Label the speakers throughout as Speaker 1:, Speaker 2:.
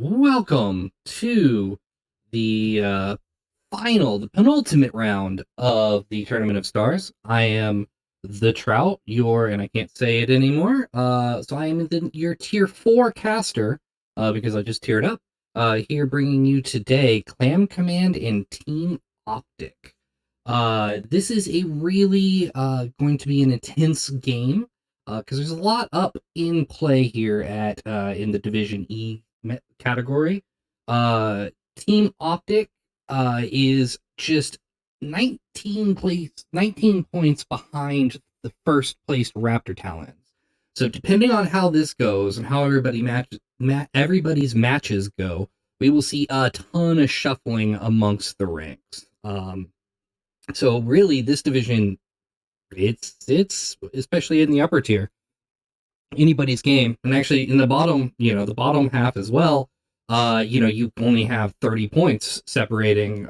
Speaker 1: Welcome to the the penultimate round of the Tournament of Stars. I am the Trout, and I can't say it anymore. So I am your Tier 4 caster, because I just tiered up. Here bringing you today Clam Command and Team Optic. This is a really going to be an intense game, because there's a lot up in play here at in the Division E category. Team Optic is just 19 points behind the first placed Raptor Talons. So depending on how this goes and how everybody's matches go, we will see a ton of shuffling amongst the ranks. So really, this division, it's especially in the upper tier, anybody's game. And actually in the bottom, the bottom half as well, you only have 30 points separating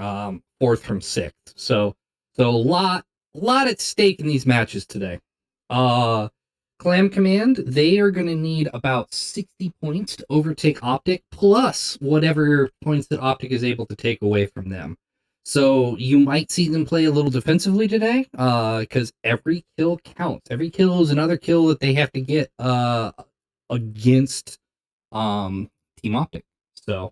Speaker 1: fourth from sixth. So a lot at stake in these matches today. Clam Command, they are going to need about 60 points to overtake Optic, plus whatever points that Optic is able to take away from them. So you might see them play a little defensively today, because every kill counts. Every kill is another kill that they have to get against Team Optic. So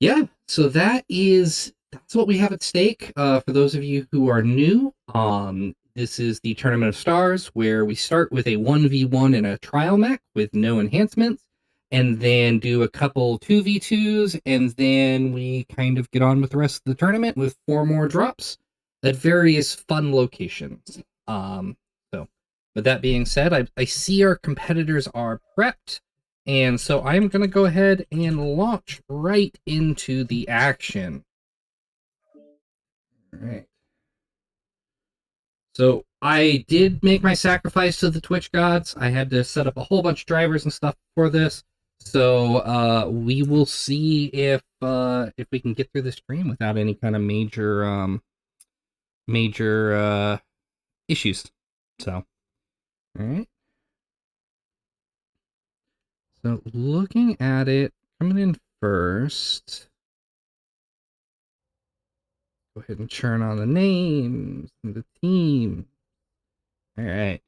Speaker 1: yeah, so that's what we have at stake. For those of you who are new, this is the Tournament of Stars, where we start with a 1v1 in a trial mech with no enhancements, and then do a couple 2v2s, and then we kind of get on with the rest of the tournament with 4 more drops at various fun locations. So with that being said, I see our competitors are prepped, and so I'm going to go ahead and launch right into the action. All right. So I did make my sacrifice to the Twitch gods. I had to set up a whole bunch of drivers and stuff for this. So we will see if we can get through the stream without any kind of major issues. So, all right. So looking at it, coming in first. Go ahead and churn on the names and the team. All right.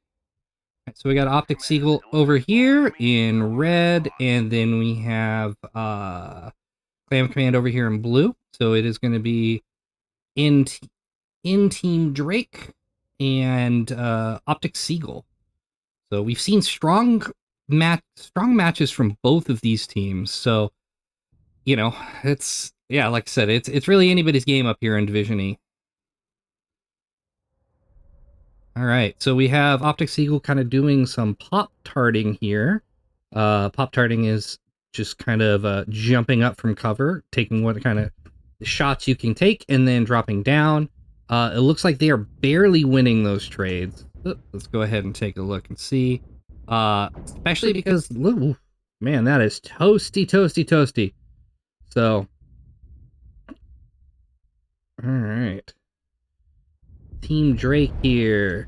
Speaker 1: So we got Optic Seagull over here in red, and then we have Clam Command over here in blue. So it is going to be in Team Drake and Optic Seagull. So we've seen strong matches from both of these teams. So it's like I said, it's really anybody's game up here in Division E. All right, so we have Optic Seagull kind of doing some pop-tarting here. Pop-tarting is just kind of jumping up from cover, taking what kind of shots you can take, and then dropping down. It looks like they are barely winning those trades. Let's go ahead and take a look and see. Especially because, ooh, man, that is toasty. So, all right. Team Drake here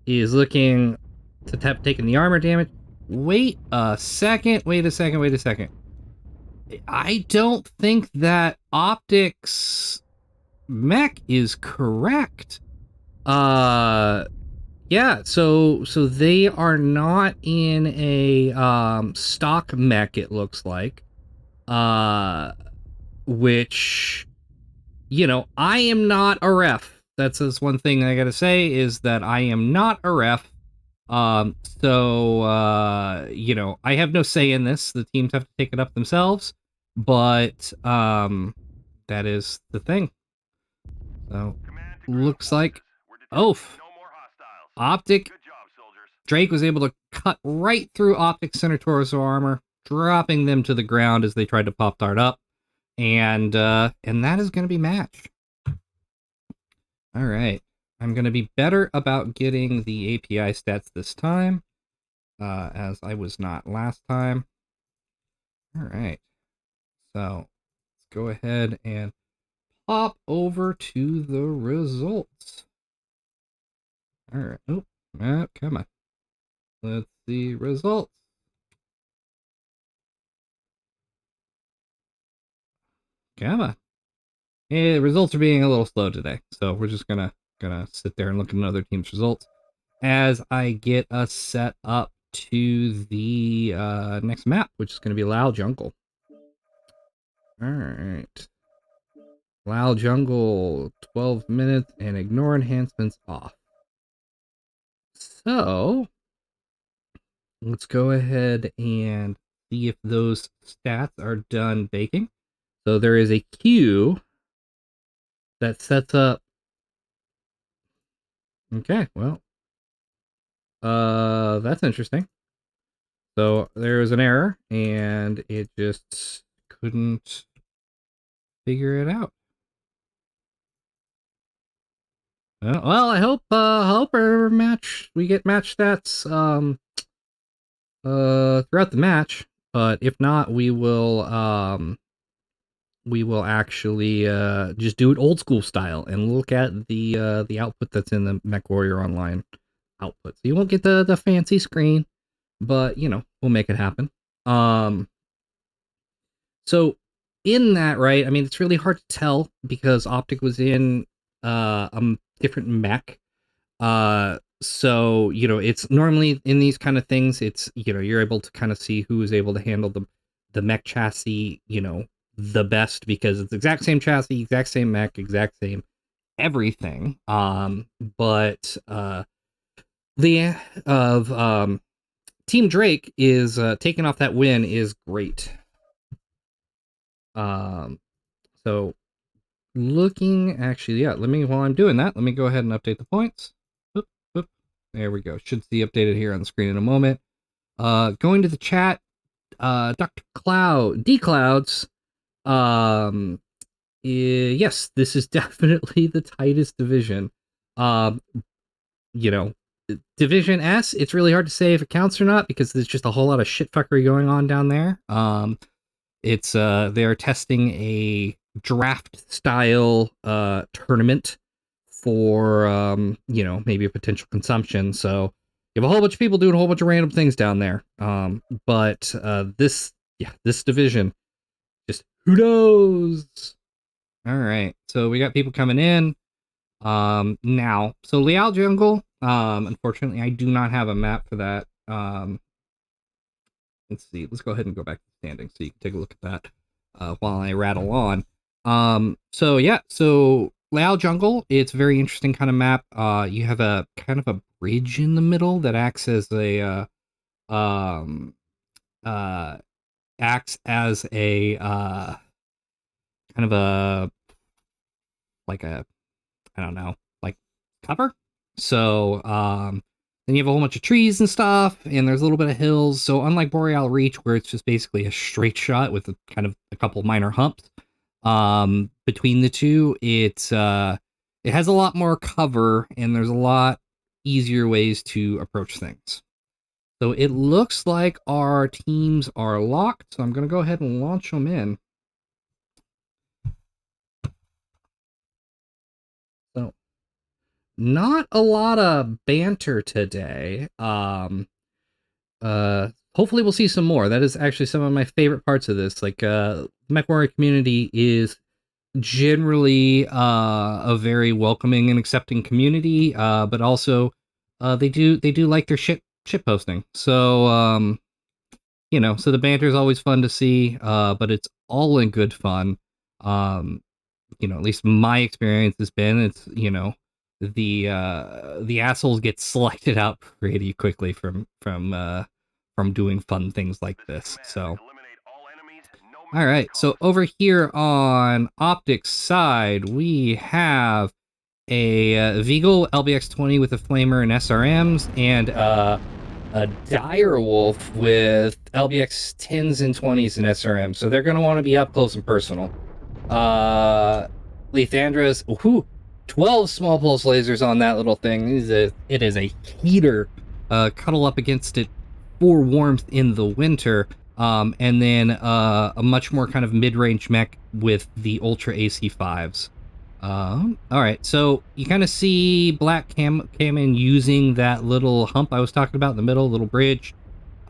Speaker 1: is looking to have taken the armor damage. Wait a second. I don't think that Optic's mech is correct. Yeah, so they are not in a stock mech, it looks like. Which, I am not a ref. That's just one thing I gotta say, is that I am not a ref. So I have no say in this. The teams have to take it up themselves. But that is the thing. So looks like Optic Drake was able to cut right through Optic center torso armor, dropping them to the ground as they tried to pop dart up. And that is going to be match. All right. I'm going to be better about getting the API stats this time, as I was not last time. All right. So let's go ahead and pop over to the results. All right. Oh, come on. Let's see results. Come on. Yeah, the results are being a little slow today, so we're just gonna sit there and look at another team's results as I get us set up to the next map, which is gonna be Lao Jungle. All right, Lao Jungle, 12 minutes, and ignore enhancements off. So let's go ahead and see if those stats are done baking. So there is a queue that sets up. Okay, well, that's interesting. So there was an error, and it just couldn't figure it out. Well, I hope our match, we get match stats throughout the match, but if not, we will actually just do it old school style and look at the output that's in the MechWarrior Online output. So you won't get the fancy screen, but we'll make it happen. So in that, right, I mean, it's really hard to tell because Optic was in a different mech. So it's normally in these kind of things, it's you're able to kind of see who is able to handle the mech chassis the best, because it's the exact same chassis, exact same mech, exact same everything. But the of Team Drake is taking off that win is great. So looking, actually, yeah, while I'm doing that, let me go ahead and update the points. Boop, boop. There we go. Should see updated here on the screen in a moment. Going to the chat, Dr. D Clouds, yes, this is definitely the tightest division. Division S, it's really hard to say if it counts or not, because there's just a whole lot of shit fuckery going on down there. It's they are testing a draft style tournament for maybe a potential consumption. So you have a whole bunch of people doing a whole bunch of random things down there. But this division, just who knows? All right, so we got people coming in now. So Liao Jungle, Unfortunately, I do not have a map for that. Let's see. Let's go ahead and go back to the standings so you can take a look at that while I rattle on. So yeah, so Lao Jungle, it's a very interesting kind of map. You have a kind of a bridge in the middle that acts as a um uh acts as a kind of a like a I don't know, like cover. So then you have a whole bunch of trees and stuff, and there's a little bit of hills. So unlike Boreal Reach, where it's just basically a straight shot with a kind of a couple minor humps, between the two, it has a lot more cover, and there's a lot easier ways to approach things. So it looks like our teams are locked. So I'm gonna go ahead and launch them in. So not a lot of banter today. Hopefully we'll see some more. That is actually some of my favorite parts of this. Like MechWarrior community is generally a very welcoming and accepting community, but also they do like their shit posting. So so the banter is always fun to see, but it's all in good fun. Um, at least my experience has been the assholes get selected out pretty quickly from doing fun things like this. So all right, so over here on Optic's side, we have a Vigo LBX-20 with a flamer and SRMs, and a Direwolf with LBX 10s and 20s and SRMs. So they're going to want to be up close and personal. Lethandra's 12 small pulse lasers on that little thing. It is a heater. Cuddle up against it for warmth in the winter. And then a much more kind of mid-range mech with the Ultra AC5s. All right, so you kind of see Black came in using that little hump I was talking about in the middle, little bridge,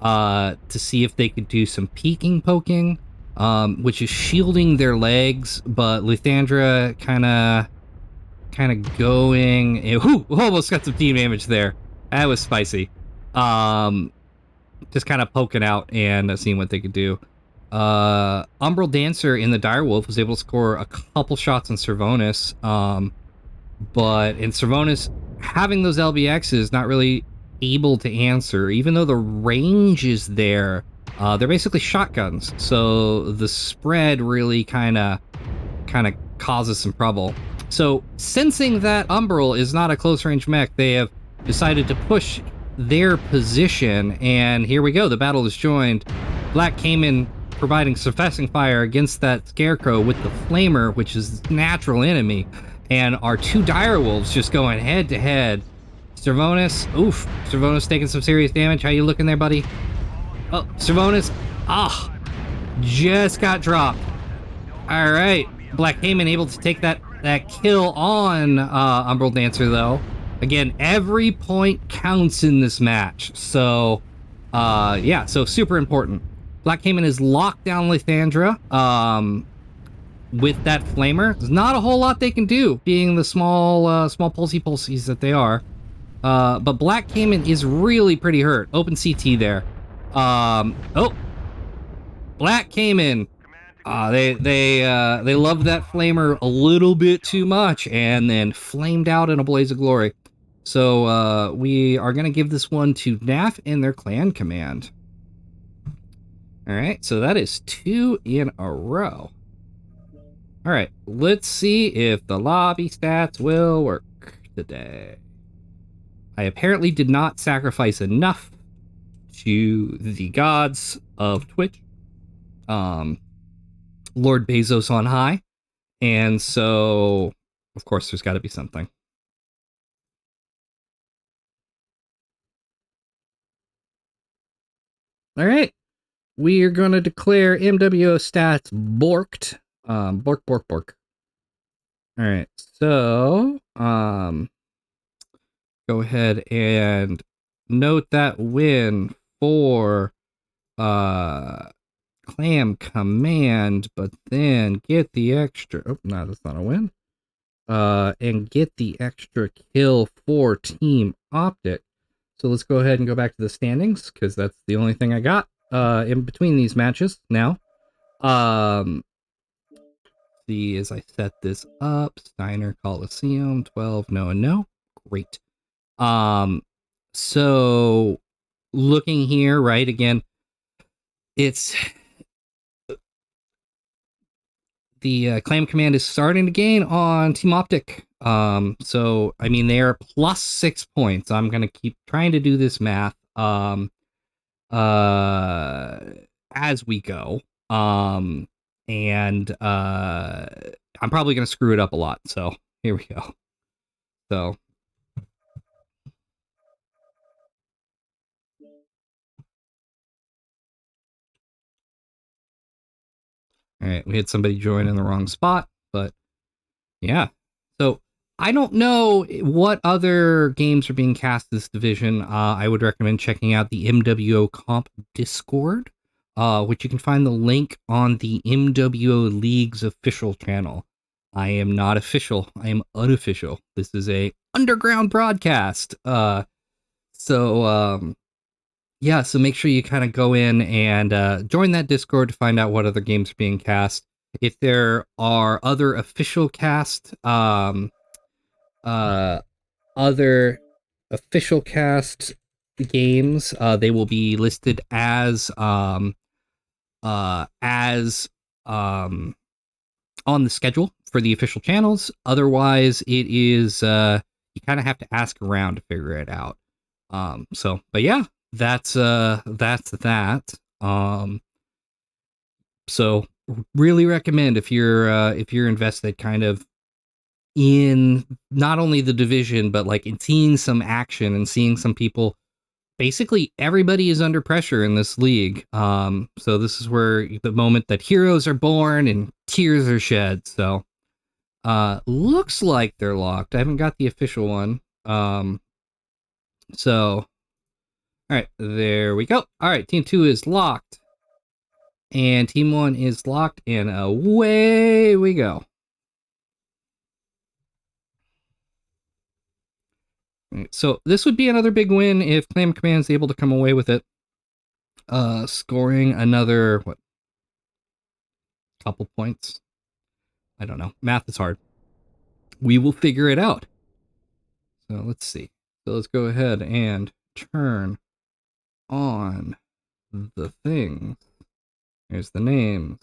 Speaker 1: to see if they could do some peeking poking, which is shielding their legs, but Lethandra kind of going. Almost got some team damage there. That was spicy. Just kind of poking out and seeing what they could do. Umbral Dancer in the Direwolf was able to score a couple shots on Servonis, but in Servonis, having those LBXs not really able to answer, even though the range is there. They're basically shotguns, so the spread really kind of causes some trouble. So, sensing that Umbral is not a close range mech, they have decided to push their position, and here we go. The battle is joined. Black came in providing suppressing fire against that Scarecrow with the Flamer, which is natural enemy, and our two Direwolves just going head to head. Servonis taking some serious damage. How you looking there, buddy? Oh, Servonis, just got dropped. All right, Black Heyman able to take that kill on Umbral Dancer, though. Again, every point counts in this match, so so super important. Black Cayman is locked down Lethandra with that flamer. There's not a whole lot they can do, being the small pulsies that they are. But Black Cayman is really pretty hurt. Open CT there. Black Cayman. They loved that flamer a little bit too much, and then flamed out in a blaze of glory. So we are gonna give this one to NAF and their clan command. All right, so that is 2 in a row. All right, let's see if the lobby stats will work today. I apparently did not sacrifice enough to the gods of Twitch. Lord Bezos on high. And so, of course, there's got to be something. All right. We are going to declare MWO stats borked. Bork. All right. So, go ahead and note that win for Clam command, but then get the extra. Oh, no, that's not a win. And get the extra kill for Team Optic. So let's go ahead and go back to the standings, because that's the only thing I got in between these matches now. See, as I set this up, Steiner Coliseum, 12, no and no. Great. So looking here, right, again, it's the Clam command is starting to gain on Team Optic. So I mean, they are plus 6 points. I'm gonna keep trying to do this math as we go. And I'm probably gonna screw it up a lot. So here we go. So all right, we had somebody join in the wrong spot, but yeah. So I don't know what other games are being cast this division. I would recommend checking out the MWO Comp Discord, which you can find the link on the MWO League's official channel. I am not official. I am unofficial. This is a underground broadcast. Yeah, so make sure you kind of go in and join that Discord to find out what other games are being cast. If there are other official cast, other official cast games, they will be listed as on the schedule for the official channels. Otherwise, it is you kind of have to ask around to figure it out. But yeah, that's that. So really recommend if you're invested kind of in not only the division, but like in seeing some action and seeing some people. Basically, everybody is under pressure in this league. So this is where the moment that heroes are born and tears are shed. So looks like they're locked. I haven't got the official one. So all right, there we go. All right, team 2 is locked. And team 1 is locked, and away we go. So this would be another big win if Clam Command is able to come away with it. Scoring another, couple points? I don't know. Math is hard. We will figure it out. So let's see. So let's go ahead and turn on the things. Here's the names.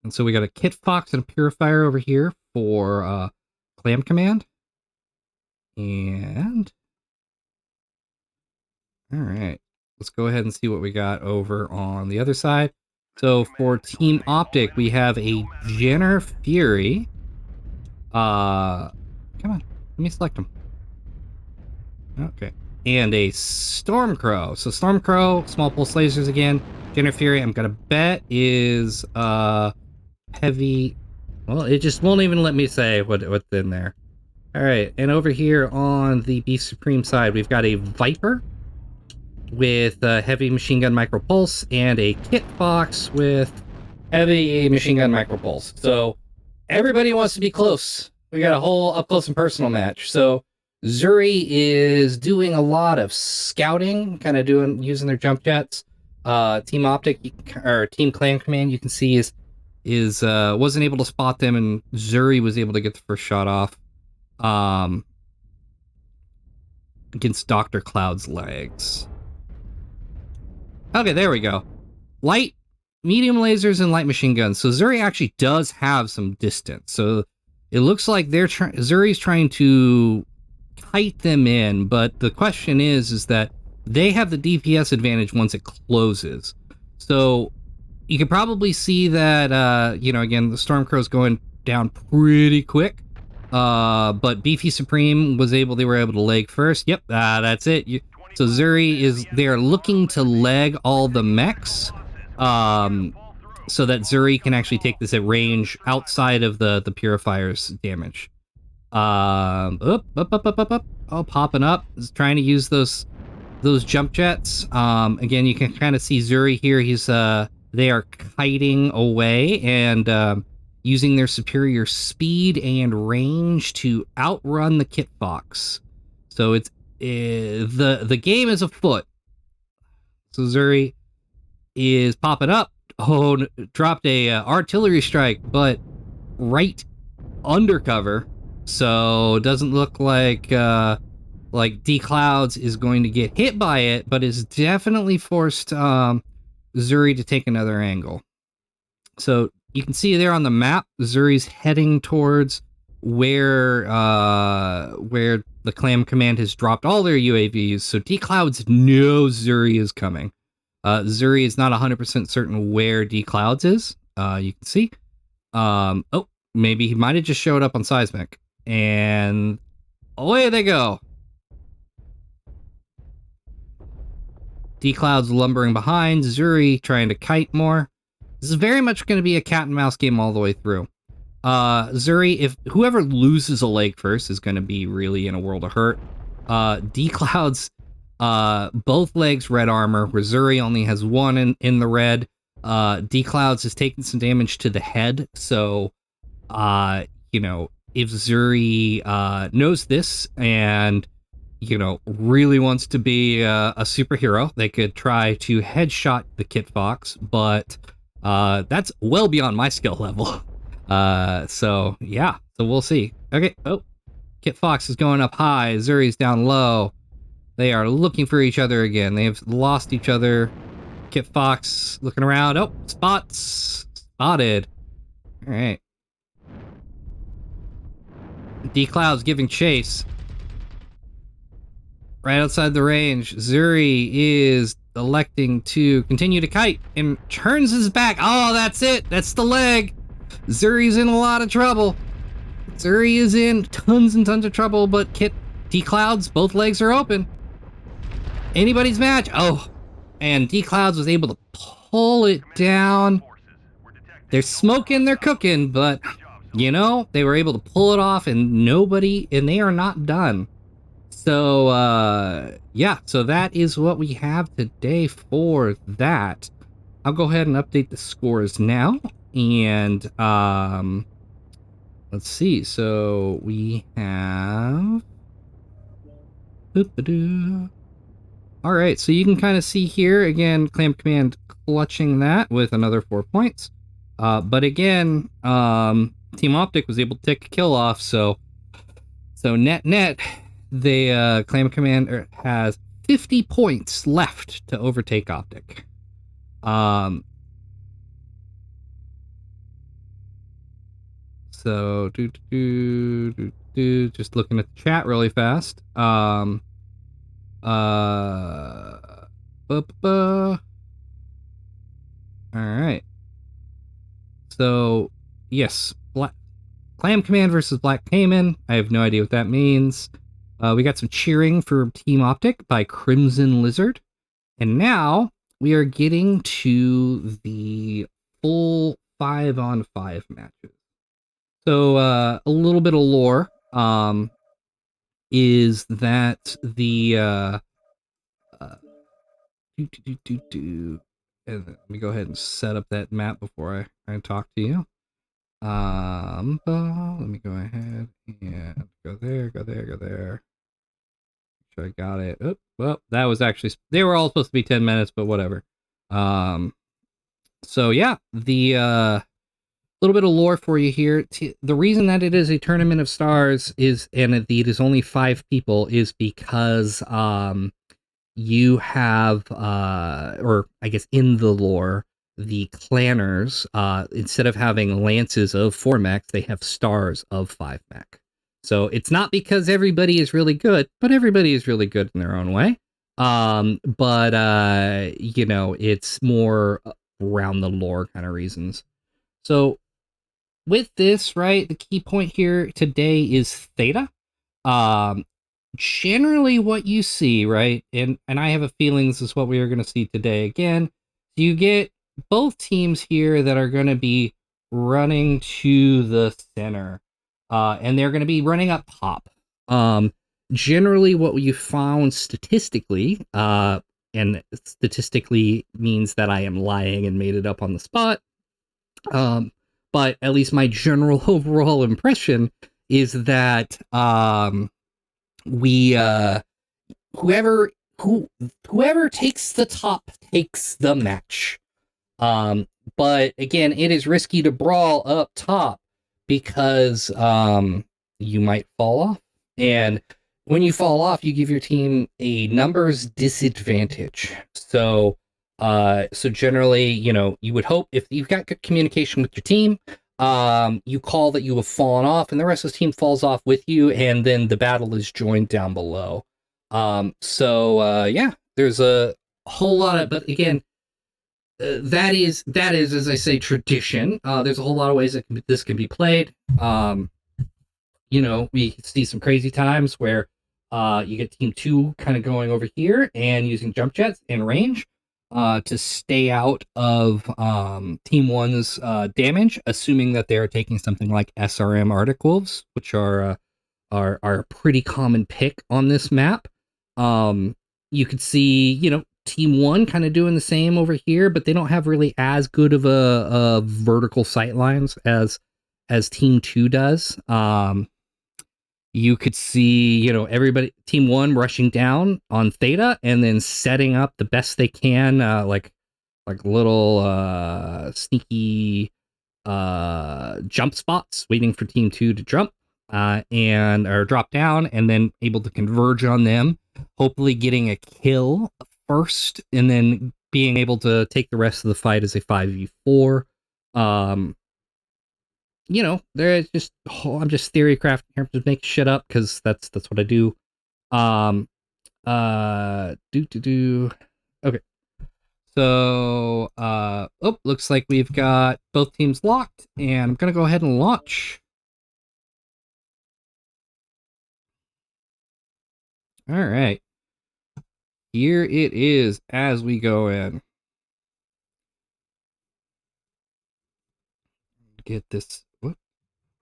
Speaker 1: So we got a Kit Fox and a Purifier over here for Clam Command. And all right, let's go ahead and see what we got over on the other side. So for Team Optic, we have a Jenner Fury. Come on, let me select them. Okay. And a Stormcrow. So Stormcrow, small pulse lasers again. Jenner Fury, I'm gonna bet is heavy. Well, it just won't even let me say what's in there. All right, and over here on the Beast Supreme side, we've got a Viper with heavy machine gun micro pulse and a Kit Fox with heavy machine gun micro pulse. So everybody wants to be close. We got a whole up close and personal match. So Zuri is doing a lot of scouting, kind of using their jump jets. Team Optic or Team Clam Command, you can see is wasn't able to spot them, and Zuri was able to get the first shot off against Dr. Cloud's legs. Okay, there we go. Light, medium lasers, and light machine guns. So Zuri actually does have some distance. So it looks like Zuri's trying to kite them in, but the question is that they have the DPS advantage once it closes. So you can probably see that, again, the Stormcrow's going down pretty quick. But Beefy Supreme they were able to leg first. Yep, that's it. So Zuri they're looking to leg all the mechs, so that Zuri can actually take this at range outside of the Purifier's damage. Oh, popping up. Is trying to use those jump jets. Again, you can kind of see Zuri here. They are kiting away, and using their superior speed and range to outrun the Kit Fox. So it's the game is afoot. So Zuri is popping up. Oh, dropped a artillery strike, but right under cover. So it doesn't look like D Clouds is going to get hit by it, but is definitely forced Zuri to take another angle. So you can see there on the map, Zuri's heading towards where the Clam command has dropped all their UAVs. So D Clouds knows Zuri is coming. Zuri is not 100% certain where D Clouds is. You can see. Oh, maybe he might have just showed up on seismic, and away they go. D Cloud's lumbering behind. Zuri trying to kite more. This is very much going to be a cat and mouse game all the way through. Zuri, if whoever loses a leg first is going to be really in a world of hurt. D Cloud's both legs red armor, where Zuri only has one in the red. D Clouds has taken some damage to the head, so if Zuri knows this and really wants to be a superhero, they could try to headshot the Kit Fox, but that's well beyond my skill level. So we'll see. Okay, Kit Fox is going up high, Zuri's down low. They are looking for each other again. They have lost each other. Kit Fox looking around. Oh, spotted. All right. D Cloud's giving chase. Right outside the range, Zuri is electing to continue to kite and turns his back. Oh, that's it. That's the leg. Zuri's in a lot of trouble. Zuri is in tons and tons of trouble, but D Clouds, both legs are open. Anybody's match. Oh, and D Clouds was able to pull it down. They're smoking, they're cooking, but they were able to pull it off, and they are not done. So so that is what we have today for that. I'll go ahead and update the scores now, and let's see. So we have all right, so you can kind of see here, again, Clam Command clutching that with another 4 points. But again, Team Optic was able to take a kill off, so net, the Clam Command has 50 points left to overtake Optic. So, just looking at the chat really fast. All right. So, yes, Clam Command versus Black Cayman. I have no idea what that means. We got some cheering for Team Optic by Crimson Lizard. And now we are getting to the full 5-on-5 matches. So, a little bit of lore is that the and let me go ahead and set up that map before I talk to you. Let me go ahead and go there. Sure I got it. Oh, well, that was actually, they were all supposed to be 10 minutes, but whatever. So yeah, the little bit of lore for you here. The reason that it is a Tournament of Stars is, and it is only 5 people, is because you have, or I guess in the lore, the clanners, instead of having lances of 4 mechs, they have stars of 5 mech. So it's not because everybody is really good, but everybody is really good in their own way. It's more around the lore kind of reasons. So with this, right, the key point here today is Theta. Generally what you see, right, and I have a feeling this is what we are going to see today again. You get both teams here that are going to be running to the center, and they're going to be running up top. Generally what you found statistically, and statistically means that I am lying and made it up on the spot, but at least my general overall impression is that we whoever takes the top takes the match. But again, it is risky to brawl up top because you might fall off, and when you fall off, you give your team a numbers disadvantage. So generally, you would hope if you've got good communication with your team, you call that you have fallen off, and the rest of the team falls off with you, and then the battle is joined down below. There's a whole lot of, but again, that is, as I say, tradition. There's a whole lot of ways that this can be played. We see some crazy times where you get team 2 kind of going over here and using jump jets and range to stay out of team 1's damage, assuming that they're taking something like SRM Arctic Wolves, which are a pretty common pick on this map. You could see, team 1 kind of doing the same over here, but they don't have really as good of a vertical sight lines as team 2 does. You could see, everybody, team 1 rushing down on Theta and then setting up the best they can, like little sneaky jump spots, waiting for team 2 to jump or drop down, and then able to converge on them, hopefully getting a kill first, and then being able to take the rest of the fight as a 5v4. There's just, I'm just theory crafting here to make shit up because that's what I do. Okay. So, looks like we've got both teams locked, and I'm gonna go ahead and launch. All right. Here it is as we go in. Get this. What?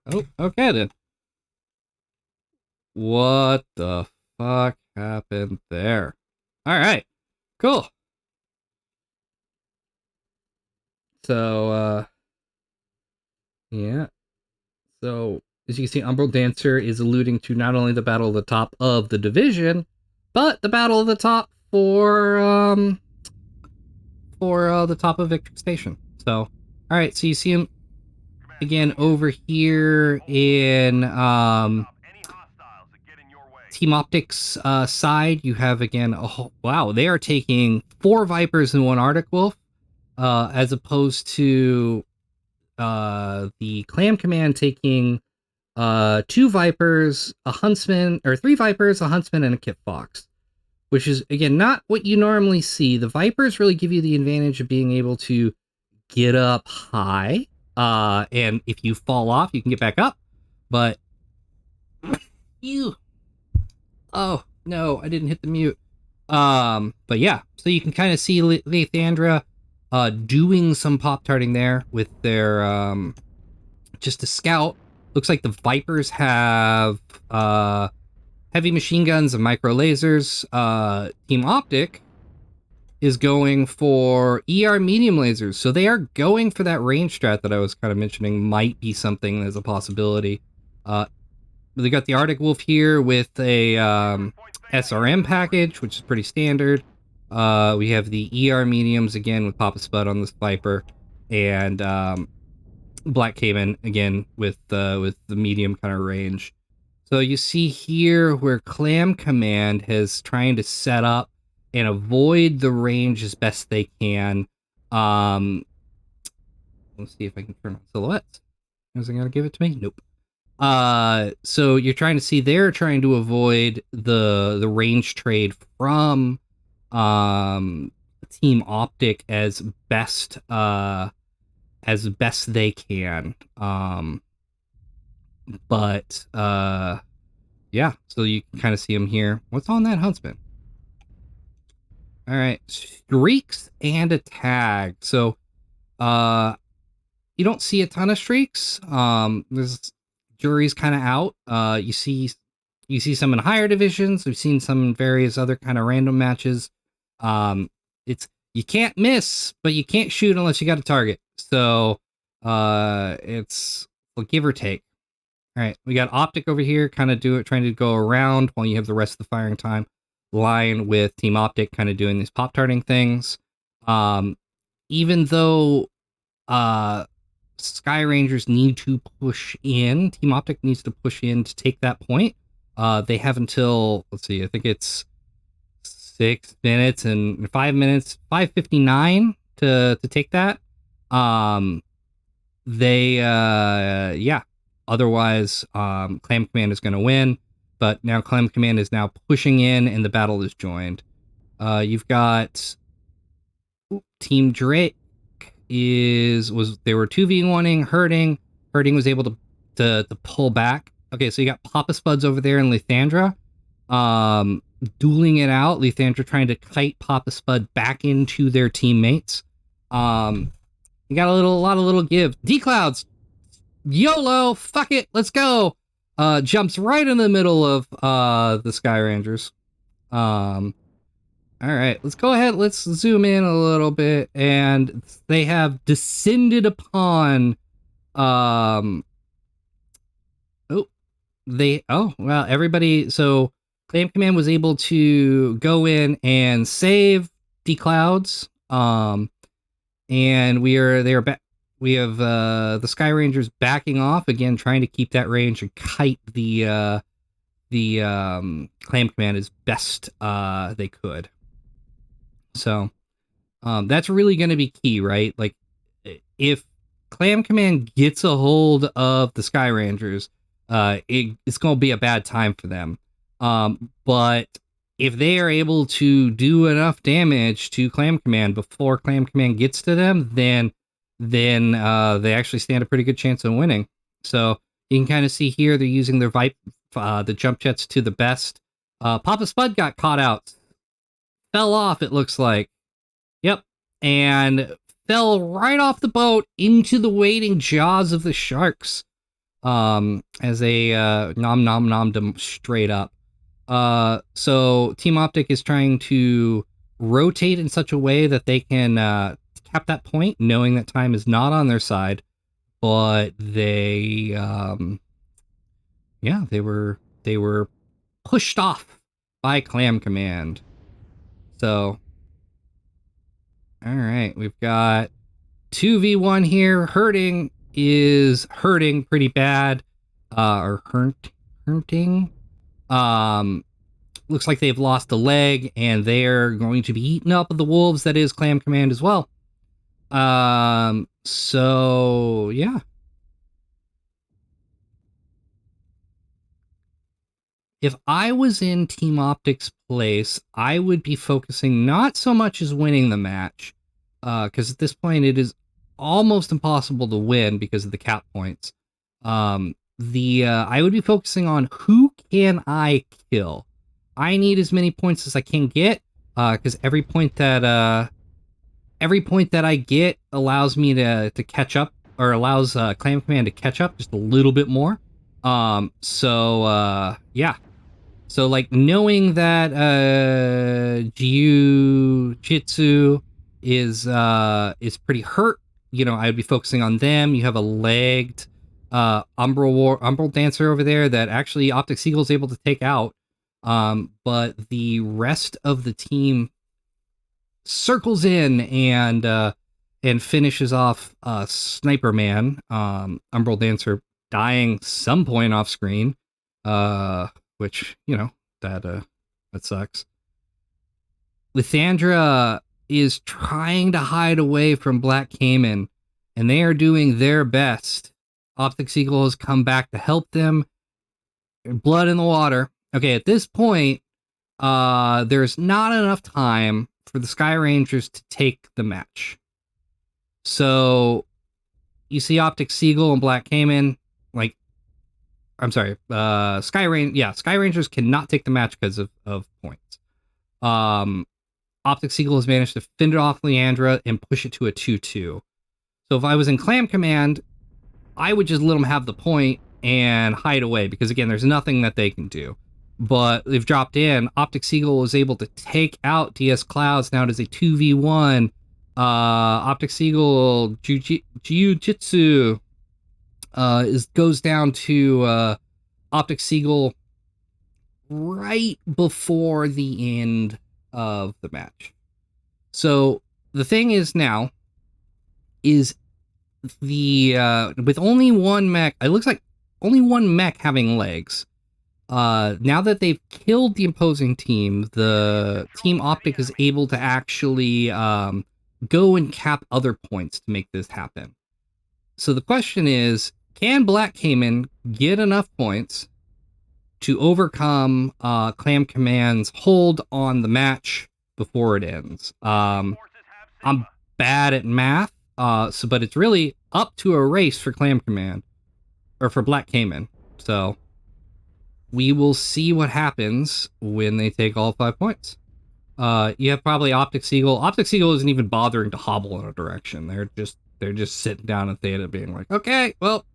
Speaker 1: Oh, okay then. What the fuck happened there? All right, cool. So, yeah. So, as you can see, Umbral Dancer is alluding to not only the battle of the top of the division, but the battle of the top for the top of Victory Station. So, all right. So you see him again over here in Team Optic's side. You have again, wow, they are taking 4 Vipers and 1 Arctic Wolf, as opposed to the Clam Command taking 2 Vipers, a Huntsman, or 3 Vipers, a Huntsman, and a Kit Fox, which is, again, not what you normally see. The Vipers really give you the advantage of being able to get up high, and if you fall off, you can get back up, but oh, no, I didn't hit the mute. But yeah, so you can kind of see Lathandra doing some pop-tarting there with their, just a scout. Looks like the Vipers have heavy machine guns and micro lasers. Team Optic is going for ER medium lasers. So they are going for that range strat that I was kind of mentioning might be something as a possibility. They got the Arctic Wolf here with a SRM package, which is pretty standard. We have the ER mediums again with Papa Spud on this Viper, and Black Cayman again with the medium kind of range. So you see here where Clam Command has trying to set up and avoid the range as best they can. Let's see if I can turn on silhouettes. Is it gonna give it to me? Nope. So you're trying to see they're trying to avoid the range trade from Team Optic as best they can. Yeah, so you can kind of see them here. What's on that Huntsman? All right, streaks and a tag. So you don't see a ton of streaks. There's jury's kind of out. You see some in higher divisions. We've seen some in various other kind of random matches. It's, you can't miss, but you can't shoot unless you got a target. So
Speaker 2: It's, well, give or take. All right, we got Optic over here, kind of trying to go around while you have the rest of the firing time. Line with Team Optic, kind of doing these pop-tarting things. Even though Sky Rangers need to push in, Team Optic needs to push in to take that point. They have until, let's see, I think it's 6 minutes and 5 minutes, 5:59 to take that. Yeah. Otherwise, Clam Command is going to win. But now Clam Command is now pushing in, and the battle is joined. You've got Team Drake they were 2v1ing, hurting. Hurting was able to pull back. Okay, so you got Papa Spuds over there and Lithandra. Dueling it out. Lithandra trying to kite Papa Spud back into their teammates. You got a lot of little give. D-Clouds, YOLO, fuck it, let's go. Jumps right in the middle of the Sky Rangers. All right, let's go ahead. Let's zoom in a little bit, and they have descended upon. Everybody. So Clam Command was able to go in and save D-Clouds. And we have the Sky Rangers backing off again, trying to keep that range and kite the Clam Command as best they could. So that's really going to be key, right? Like, if Clam Command gets a hold of the Sky Rangers, it's going to be a bad time for them. But if they are able to do enough damage to Clam Command before Clam Command gets to them, then they actually stand a pretty good chance of winning. So you can kind of see here they're using their the jump jets to the best. Papa Spud got caught out. Fell off, it looks like. Yep. And fell right off the boat into the waiting jaws of the sharks. As they nommed them straight up. So Team Optic is trying to rotate in such a way that they can cap that point, knowing that time is not on their side. But they were pushed off by Clam Command. So, all right, we've got 2v1 here. Hurting is hurting pretty bad. Hurting. Looks like they've lost a leg, and they're going to be eaten up with the wolves that is Clam Command as well. So, yeah. If I was in Team Optic's place, I would be focusing not so much as winning the match, because at this point it is almost impossible to win because of the cap points. I would be focusing on who can I kill. I need as many points as I can get, because every point that I get allows me to catch up, or allows Clam Command to catch up just a little bit more. Yeah. So, like, knowing that Jiu-Jitsu is pretty hurt, I would be focusing on them. You have a legged Umbral Dancer over there that actually Optic Seagull is able to take out. But the rest of the team circles in and finishes off Sniper Man, Umbral Dancer dying some point off screen. Which, that sucks. Lithandra is trying to hide away from Black Cayman, and they are doing their best. Optic Seagull has come back to help them. Blood in the water. Okay, at this point, there's not enough time for the Sky Rangers to take the match. So, you see Optic Seagull and Black Cayman, like, I'm sorry, Sky Rangers cannot take the match because of points. Optic Seagull has managed to fend off Leandra and push it to a 2-2. So if I was in Clam Command, I would just let them have the point and hide away, because again, there's nothing that they can do. But they've dropped in. Optic Seagull was able to take out DS Clouds. Now it is a 2v1. Optic Seagull Jiu-Jitsu goes down to Optic Seagull right before the end of the match. So the thing is now is the with only one mech, it looks like only one mech having legs. Now that they've killed the opposing team, the Team Optic is able to actually go and cap other points to make this happen. So the question is, can Black Cayman get enough points to overcome Clam Command's hold on the match before it ends? I'm bad at math, but it's really up to a race for Clam Command, or for Black Cayman. So we will see what happens when they take all 5 points. You have probably Optic Seagull. Optic Seagull isn't even bothering to hobble in a direction. They're just sitting down at Theta being like, okay, well,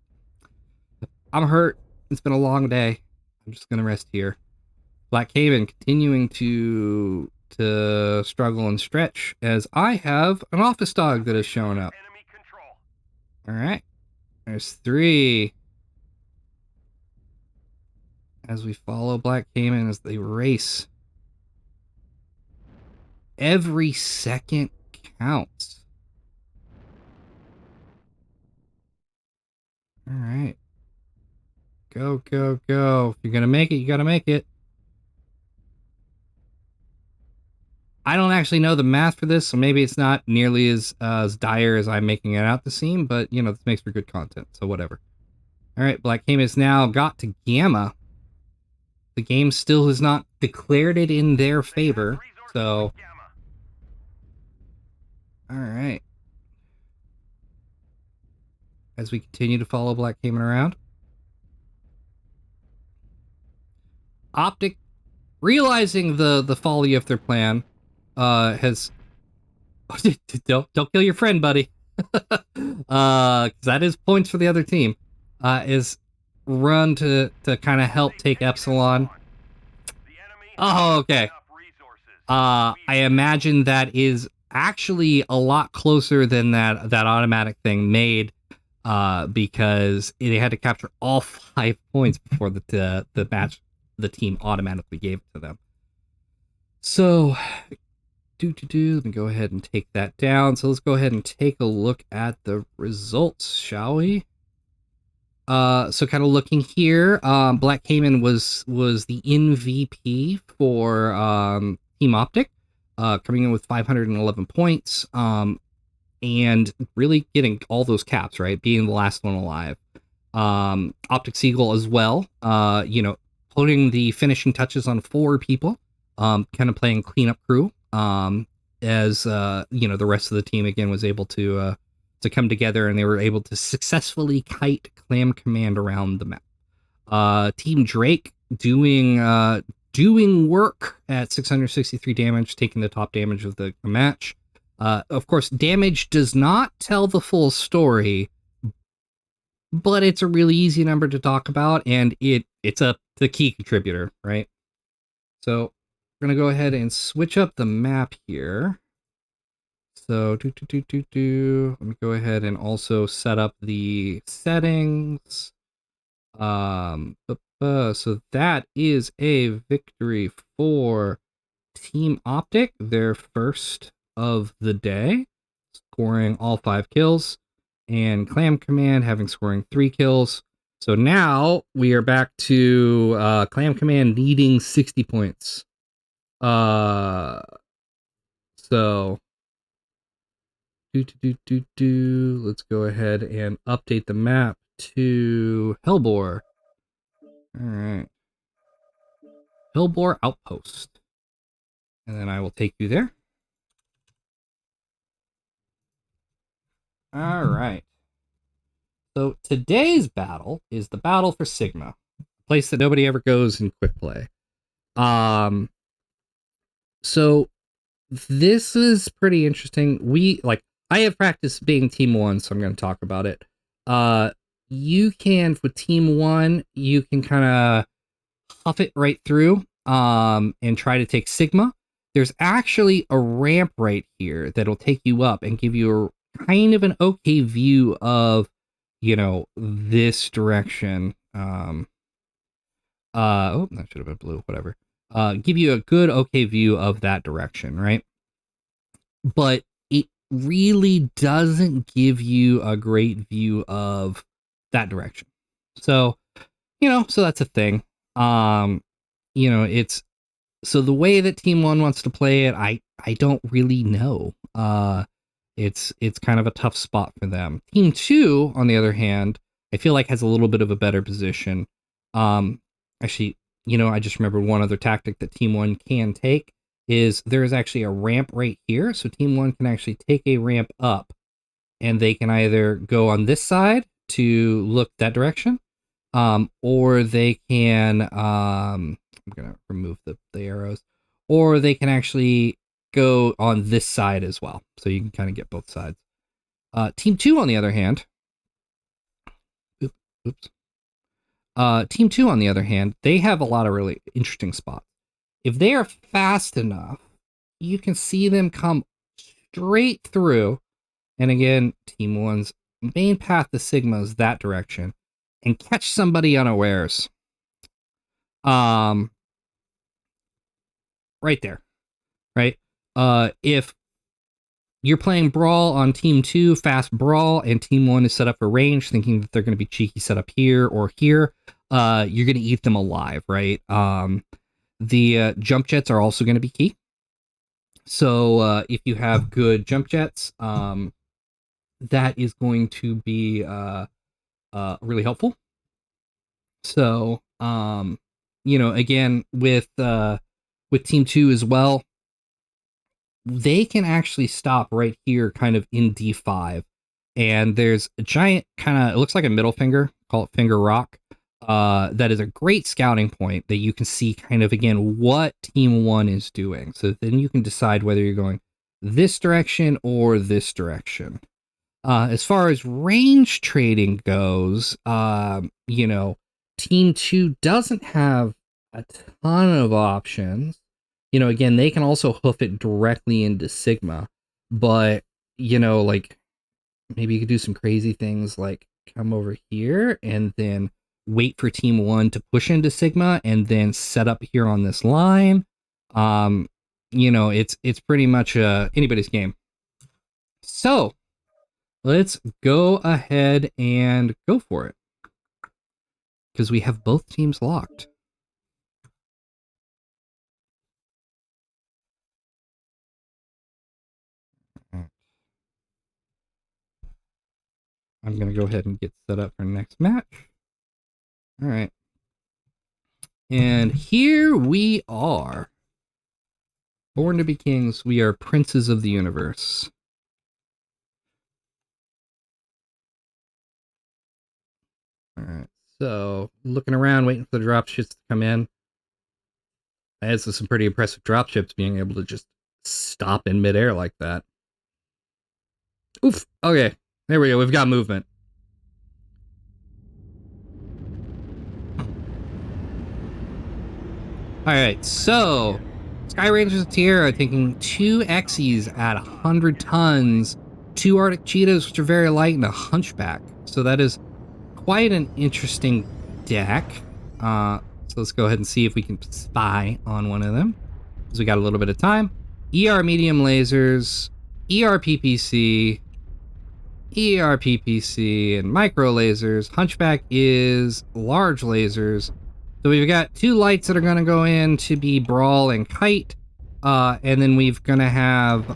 Speaker 2: I'm hurt. It's been a long day. I'm just gonna rest here. Black Cayman continuing to struggle and stretch as I have an office dog that has shown up. All right, there's 3. As we follow Black Cayman as they race. Every second counts. All right. Go, go, go. If you're going to make it, you got to make it. I don't actually know the math for this, so maybe it's not nearly as dire as I'm making it out to seem, but, you know, this makes for good content, so whatever. All right, Black Cayman has now got to Gamma. The game still has not declared it in their favor, so... All right. As we continue to follow Black Cayman around. Optic, realizing the folly of their plan, has... don't kill your friend, buddy. Because that is points for the other team. Is run to kind of help take Epsilon. Oh, okay. I imagine that is actually a lot closer than that automatic thing made, because they had to capture all 5 points before the match, the team automatically gave it to them. So, let me go ahead and take that down. So let's go ahead and take a look at the results, shall we? So kind of looking here, Black Cayman was the MVP for Team Optic, coming in with 511 points, and really getting all those caps, right? Being the last one alive. Optic Seagull as well, putting the finishing touches on 4 people, kind of playing cleanup crew, as the rest of the team again was able to come together, and they were able to successfully kite Clam Command around the map. Team Drake doing work at 663 damage, taking the top damage of the match. Of course, damage does not tell the full story, but it's a really easy number to talk about, and it's the key contributor, right? So we're gonna go ahead and switch up the map here. So let me go ahead and also set up the settings. So that is a victory for Team Optic, their first of the day, scoring all 5 kills, and Clam Command scoring 3 kills. So now we are back to Clam Command needing 60 points. So let's go ahead and update the map to Hellbore. All right. Hellbore Outpost. And then I will take you there. All right. So today's battle is the battle for Sigma, a place that nobody ever goes in quick play. So this is pretty interesting. I have practiced being Team 1, so I'm going to talk about it. You can, with Team 1, you can kind of huff it right through, and try to take Sigma. there's actually a ramp right here that'll take you up and give you a kind of an okay view of, this direction. Oh, that should have been blue, whatever. Give you a good, okay view of that direction, right? But it really doesn't give you a great view of that direction. So, so that's a thing. It's so the way that Team One wants to play it, I don't really know. It's kind of a tough spot for them. Team Two, on the other hand, I feel like has a little bit of a better position. Actually, I just remembered one other tactic that Team One can take is there is actually a ramp right here, so Team One can actually take a ramp up, and they can either go on this side to look that direction, or they can I'm gonna remove the arrows, or they can actually go on this side as well, so you can kind of get both sides. Team Two, on the other hand, oops. Team Two, on the other hand, they have a lot of really interesting spots. If they are fast enough, you can see them come straight through. And again, Team One's main path to Sigma is that direction, and catch somebody unawares. Right there, right? If you're playing Brawl on Team 2, fast Brawl, and Team 1 is set up for range, thinking that they're going to be cheeky set up here or here, you're going to eat them alive, right? The jump jets are also going to be key. So if you have good jump jets, that is going to be really helpful. So, again, with Team 2 as well, they can actually stop right here kind of in D5. And there's a giant it looks like a middle finger, call it Finger Rock. That is a great scouting point that you can see kind of, again, what Team 1 is doing. So then you can decide whether you're going this direction or this direction. As far as range trading goes, Team 2 doesn't have a ton of options. Again, they can also hoof it directly into Sigma, but, like, maybe you could do some crazy things like come over here and then wait for Team 1 to push into Sigma and then set up here on this line. It's pretty much anybody's game. So let's go ahead and go for it, because we have both teams locked. I'm going to go ahead and get set up for next match. All right. And here we are. Born to be kings, we are princes of the universe. All right. So, looking around, waiting for the dropships to come in. That's some pretty impressive dropships being able to just stop in midair like that. Oof. Okay. There we go. We've got movement. All right. So, Sky Rangers of Tierra taking 2 Xes at 100 tons, 2 Arctic Cheetahs, which are very light, and a Hunchback. So that is quite an interesting deck. So let's go ahead and see if we can spy on one of them, because we got a little bit of time. ER medium lasers, ER PPC, ER PPC, and micro lasers. Hunchback is large lasers. So we've got 2 lights that are going to go in to be Brawl and Kite. And then we're going to have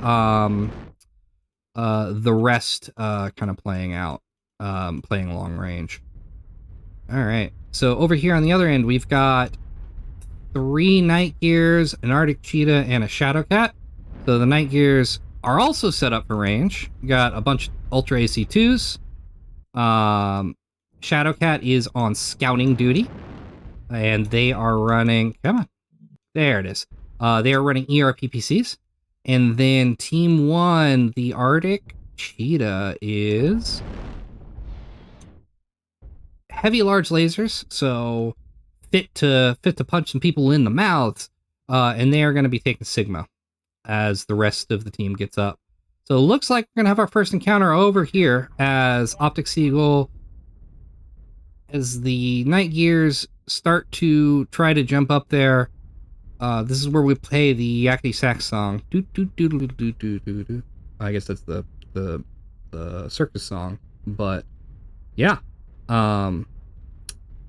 Speaker 2: the rest kind of playing out, playing long range. All right. So over here on the other end, we've got 3 Night Gears, an Arctic Cheetah, and a Shadow Cat. So the Night Gears are also set up for range. We got a bunch of Ultra AC2s. Shadow Cat is on scouting duty, and they are running. Come on, there it is. They are running ER PPCs, and then Team 1, the Arctic Cheetah, is heavy large lasers, so fit to punch some people in the mouths, and they are going to be taking Sigma. as the rest of the team gets up. So it looks like we're going to have our first encounter over here as Optic Seagull, as the Night Gears start to try to jump up there. This is where we play the Yakety Sax song. I guess that's the circus song. But yeah.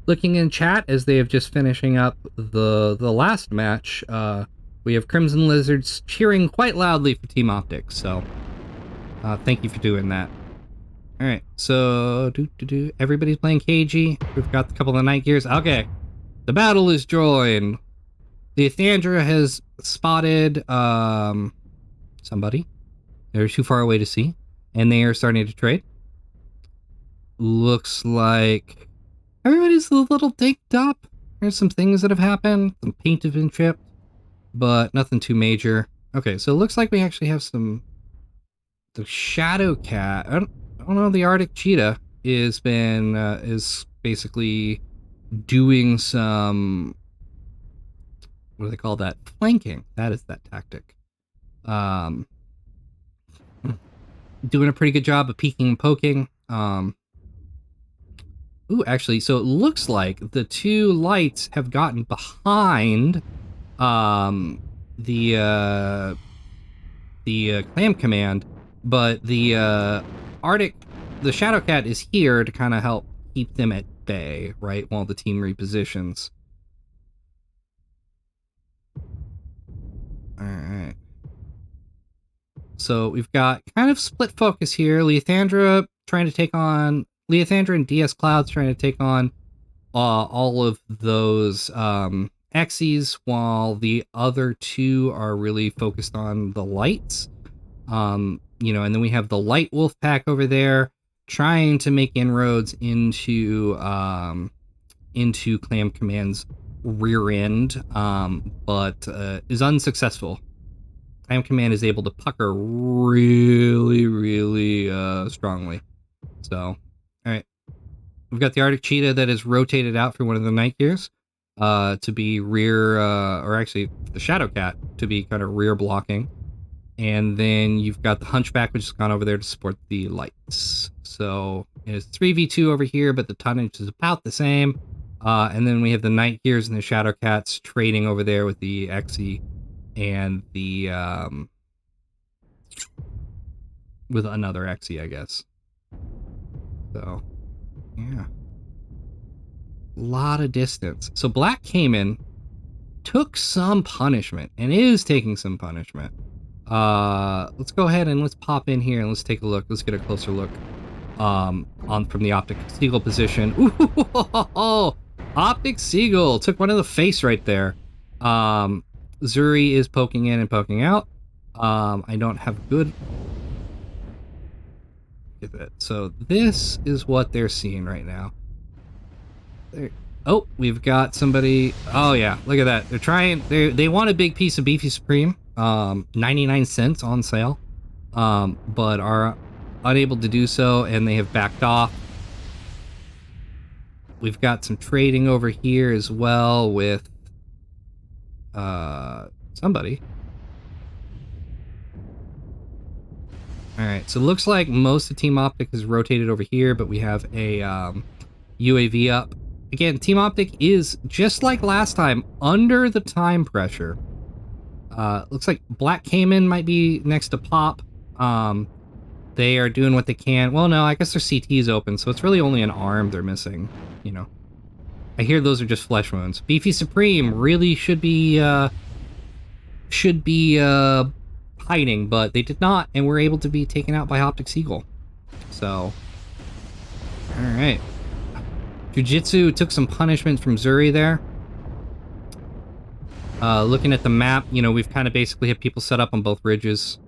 Speaker 2: Looking in chat as they have just finishing up the last match, we have Crimson Lizards cheering quite loudly for Team Optic. So thank you for doing that. All right, so everybody's playing KG. We've got a couple of the Night Gears. Okay, the battle is joined. The Athandra has spotted somebody. They're too far away to see, and they are starting to trade. Looks like everybody's a little digged up. There's some things that have happened. Some paint has been chipped, but nothing too major. Okay, so it looks like we actually have some. The Shadow Cat. I don't know. The Arctic Cheetah is basically doing some. What do they call that? Flanking. That is that tactic. Doing a pretty good job of peeking and poking. Ooh, actually, so it looks like the two lights have gotten behind the Clam command, but the Shadow Cat is here to kind of help keep them at bay, right, while the team repositions. Alright. So we've got kind of split focus here. Leothandra and DS Cloud's trying to take on all of those Xyz, while the other two are really focused on the lights. And then we have the Light Wolf Pack over there trying to make inroads into Clam Command's rear end, but is unsuccessful. Clam Command is able to pucker really, really strongly. So, all right. We've got the Arctic Cheetah that is rotated out for one of the Night Gears to be rear, or actually the Shadow Cat to be kind of rear blocking. And then you've got the Hunchback, which has gone over there to support the lights. So it's 3v2 over here, but the tonnage is about the same. And then we have the Night Gears and the Shadow Cats trading over there with the Xe and the with another Xe, I guess. So yeah, a lot of distance. So Black came in, took some punishment, and is taking some punishment. Let's go ahead and let's pop in here and let's take a look. Let's get a closer look on from the Optic Seagull position. Ooh, Optic Seagull took one in the face right there. Zuri is poking in and poking out. I don't have good. Look at that. So this is what they're seeing right now. Oh, we've got somebody. Oh yeah, look at that. They're trying. They want a big piece of Beefy Supreme. 99 cents on sale, but are unable to do so, and they have backed off. We've got some trading over here as well with somebody. Alright, so it looks like most of Team Optic is rotated over here, but we have a UAV up. Again, Team Optic is, just like last time, under the time pressure. Looks like Black Cayman might be next to Pop. They are doing what they can. Well, no, I guess their CT is open, so it's really only an arm they're missing, you know. I hear those are just flesh wounds. Beefy Supreme really should be hiding, but they did not, and were able to be taken out by Optic Seagull. So, alright. Jiu-Jitsu took some punishment from Zuri there. Looking at the map, you know, we've kind of basically had people set up on both ridges.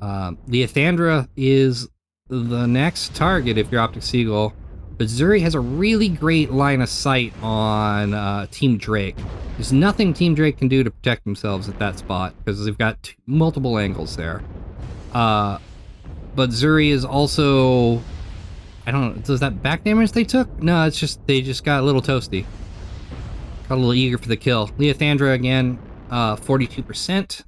Speaker 2: Leothandra is the next target if you're Optic Seagull, but Zuri has a really great line of sight on Team Drake. There's nothing Team Drake can do to protect themselves at that spot, because they've got multiple angles there. But Zuri is also... I don't know, does that back damage they took? No, it's just, they just got a little toasty. Got a little eager for the kill. Leothandra again, 42%.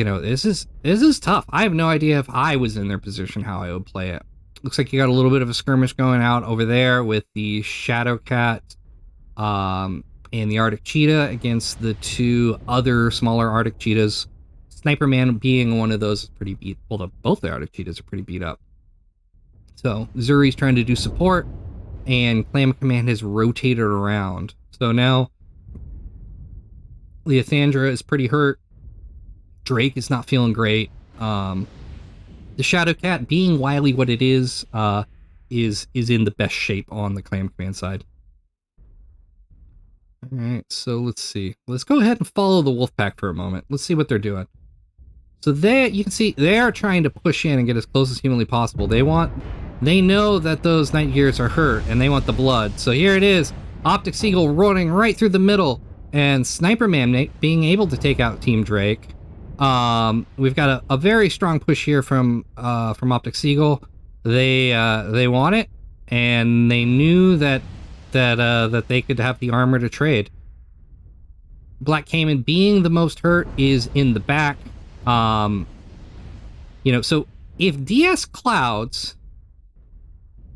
Speaker 2: this is tough. I have no idea if I was in their position how I would play it. Looks like you got a little bit of a skirmish going out over there with the Shadow Cat and the Arctic Cheetah against the two other smaller Arctic Cheetahs. Sniper Man being one of those is pretty beat. Well, both the Arctic Cheetahs are pretty beat up. So Zuri's trying to do support, and Clam Command has rotated around. So now Leothandra is pretty hurt. Drake is not feeling great. The Shadow Cat, being wily what it is in the best shape on the Clam Command side. All right, so let's see. Let's go ahead and follow the Wolfpack for a moment. Let's see what they're doing. So you can see they are trying to push in and get as close as humanly possible. They know that those Night Gears are hurt and they want the blood. So here it is. Optic Seagull running right through the middle, and Sniper Man being able to take out Team Drake. We've got a very strong push here from Optic Seagull. They want it, and they knew that they could have the armor to trade. Black Cayman, being the most hurt, is in the back. So if DS Clouds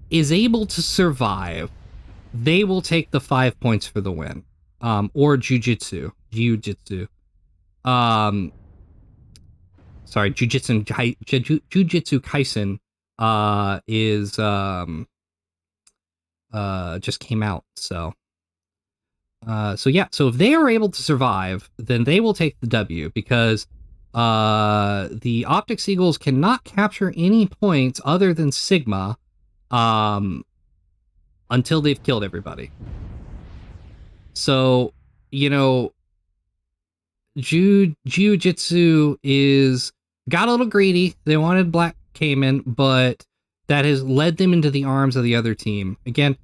Speaker 2: is able to survive, they will take the 5 points for the win. Or Jujutsu. Sorry, Jujutsu Kaisen is just came out. So if they are able to survive, then they will take the W, because the Optic Seagulls cannot capture any points other than Sigma until they've killed everybody. So, Jujutsu got a little greedy. They wanted Black Cayman, but that has led them into the arms of the other team. Again,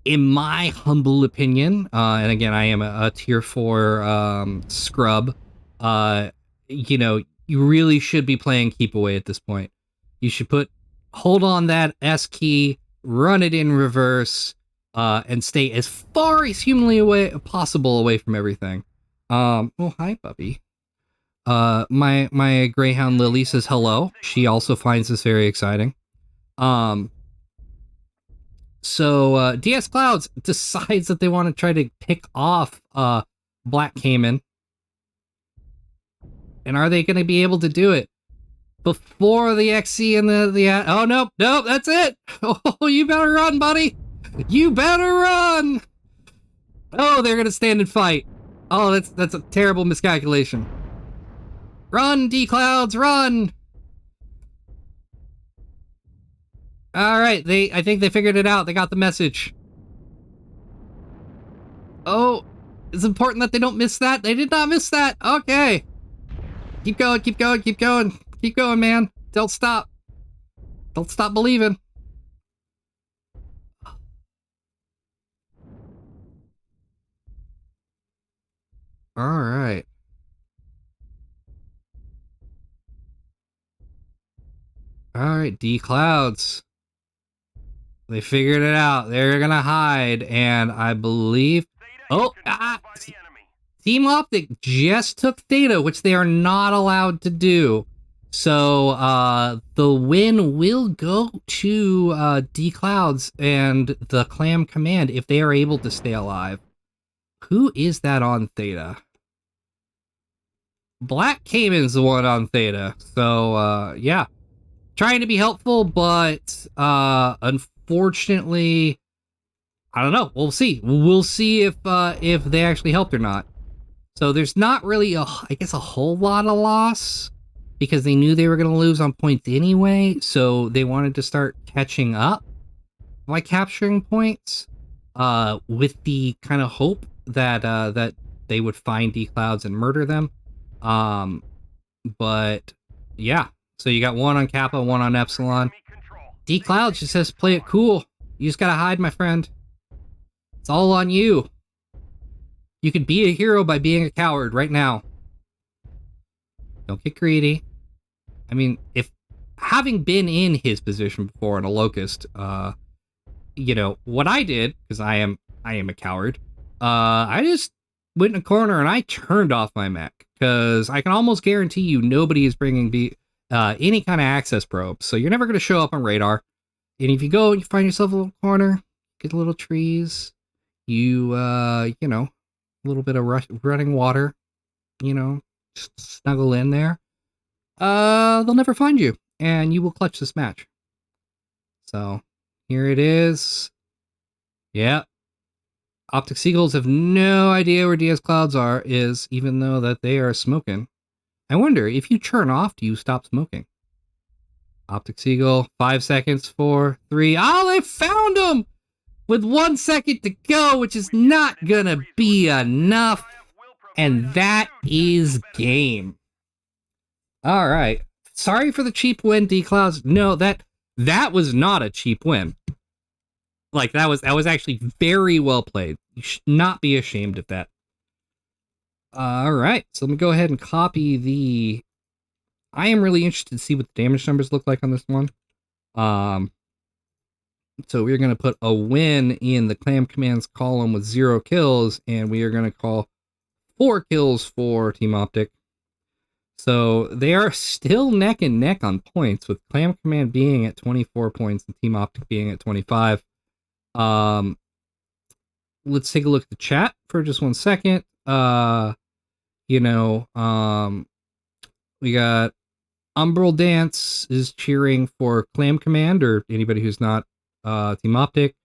Speaker 2: in my humble opinion, and again, I am a tier 4 scrub, you really should be playing Keep Away at this point. You should hold on that S key, run it in reverse, and stay as far as humanly possible away from everything. Oh, hi, puppy. My Greyhound Lily says hello. She also finds this very exciting. So DS Clouds decides that they want to try to pick off Black Cayman. And are they going to be able to do it before the XC and the oh, nope, that's it. Oh, you better run, buddy. You better run. Oh, they're going to stand and fight. Oh, that's a terrible miscalculation. Run, D-Clouds, run. All right, I think they figured it out. They got the message. Oh, it's important that they don't miss that. They did not miss that. Okay. Keep going, man. Don't stop. Don't stop believing. All right. All right, D-Clouds. They figured it out. They're gonna hide, and I believe... Team Optic just took Theta, which they are not allowed to do. So the win will go to D-Clouds and the Clam Command if they are able to stay alive. Who is that on Theta? Black Cayman's the one on Theta. So yeah, trying to be helpful, but unfortunately, I don't know. We'll see. We'll see if they actually helped or not. So there's not really a whole lot of loss, because they knew they were going to lose on points anyway. So they wanted to start catching up by capturing points, with the kind of hope that they would find D-Clouds and murder them. But yeah, so you got one on Kappa, one on Epsilon. D-Clouds just says, play it cool. You just gotta hide, my friend. It's all on you. You could be a hero by being a coward right now. Don't get greedy. I mean, if having been in his position before on a Locust, what I did, because I am a coward, I just went in a corner and I turned off my mech because I can almost guarantee you nobody is bringing any kind of access probe, so you're never going to show up on radar. And if you go and you find yourself a little corner, get a little trees, a little bit of running water, just snuggle in there. They'll never find you, and you will clutch this match. So here it is. Yeah. Optic Seagulls have no idea where DS Clouds is, even though that they are smoking. I wonder, if you turn off, do you stop smoking? Optic Seagull, 5 seconds, 4, 3. Oh, they found him! With 1 second to go, which is not gonna be enough. And that is game. All right. Sorry for the cheap win, D-Clouds. No, that was not a cheap win. Like, that was actually very well played. You should not be ashamed of that. All right. So let me go ahead and copy the... I am really interested to see what the damage numbers look like on this one. So we're going to put a win in the Clam commands column with 0 kills, and we are going to call 4 kills for Team Optic. So they are still neck and neck on points, with Clam command being at 24 points and Team Optic being at 25. Let's take a look at the chat for just 1 second. We got Umbral Dance is cheering for Clam Command, or anybody who's not Team Optic.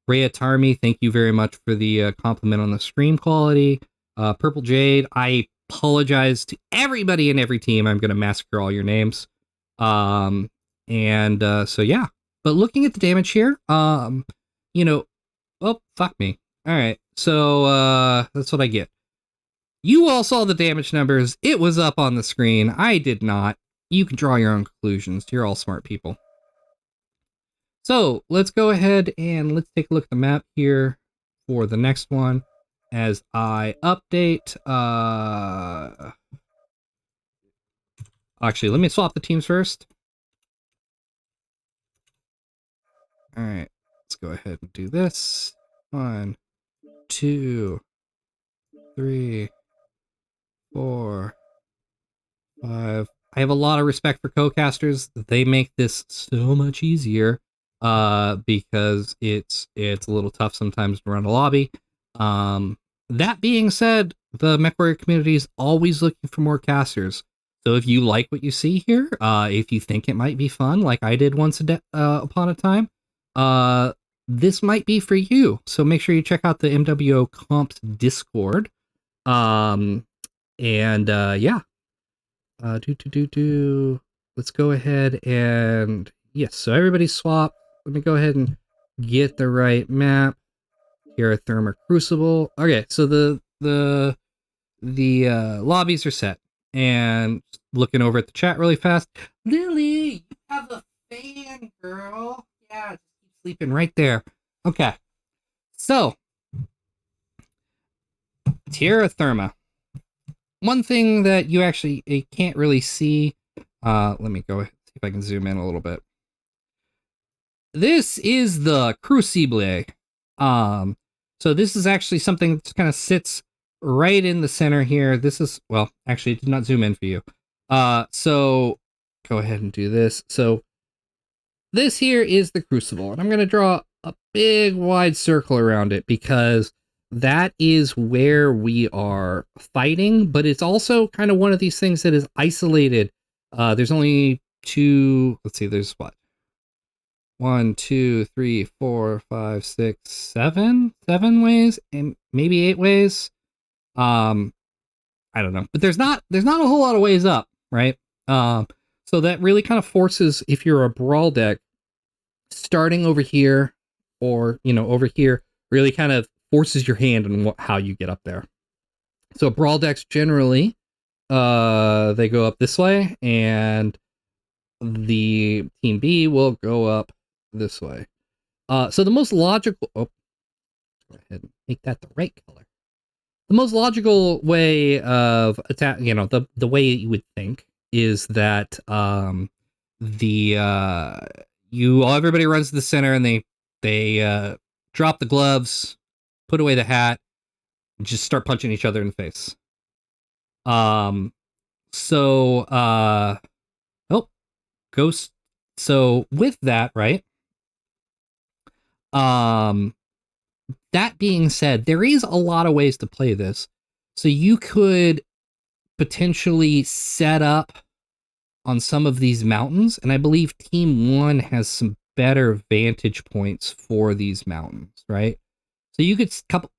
Speaker 2: Rhea Tarmy, thank you very much for the compliment on the stream quality. Purple Jade, I apologize to everybody in every team. I'm going to massacre all your names. So yeah. But looking at the damage here, oh, fuck me. All right. So that's what I get. You all saw the damage numbers. It was up on the screen. I did not. You can draw your own conclusions. You're all smart people. So let's go ahead and let's take a look at the map here for the next one as I update. Actually, let me swap the teams first. All right, let's go ahead and do this. 1, 2, 3, 4, 5. I have a lot of respect for co-casters. They make this so much easier because it's a little tough sometimes to run a lobby. That being said, the MechWarrior community is always looking for more casters. So if you like what you see here, if you think it might be fun, like I did once upon a time, this might be for you. So make sure you check out the MWO Comps Discord. Yeah. Let's go ahead and yes. So everybody swap. Let me go ahead and get the right map. Here at Therma Crucible. Okay, so the lobbies are set. And looking over at the chat really fast. Lily, you have a fan, girl. Yeah, just keep sleeping right there. Okay. So Terra Therma. One thing that you actually can't really see. Let me go see if I can zoom in a little bit. This is the Crucible. So this is actually something that kind of sits right in the center here. This is, well, actually it did not zoom in for you. So go ahead and do this. So this here is the Crucible, and I'm going to draw a big wide circle around it because that is where we are fighting, but it's also kind of one of these things that is isolated. There's only 2, let's see, there's what? 1, 2, 3, 4, 5, 6, 7 ways, and maybe 8 ways. I don't know, but there's not a whole lot of ways up, right? So that really kind of forces, if you're a brawl deck, starting over here or over here, really kind of forces your hand on how you get up there. So brawl decks generally, they go up this way, and the team B will go up this way. So the most logical, go ahead and make that the right color. The most logical way of attack, the way you would think is that everybody runs to the center and they drop the gloves, put away the hat, just start punching each other in the face. Um, so, oh, Ghost. So with that, right? Um, that being said, there is a lot of ways to play this. So you could potentially set up on some of these mountains, and I believe Team 1 has some better vantage points for these mountains, right? So you could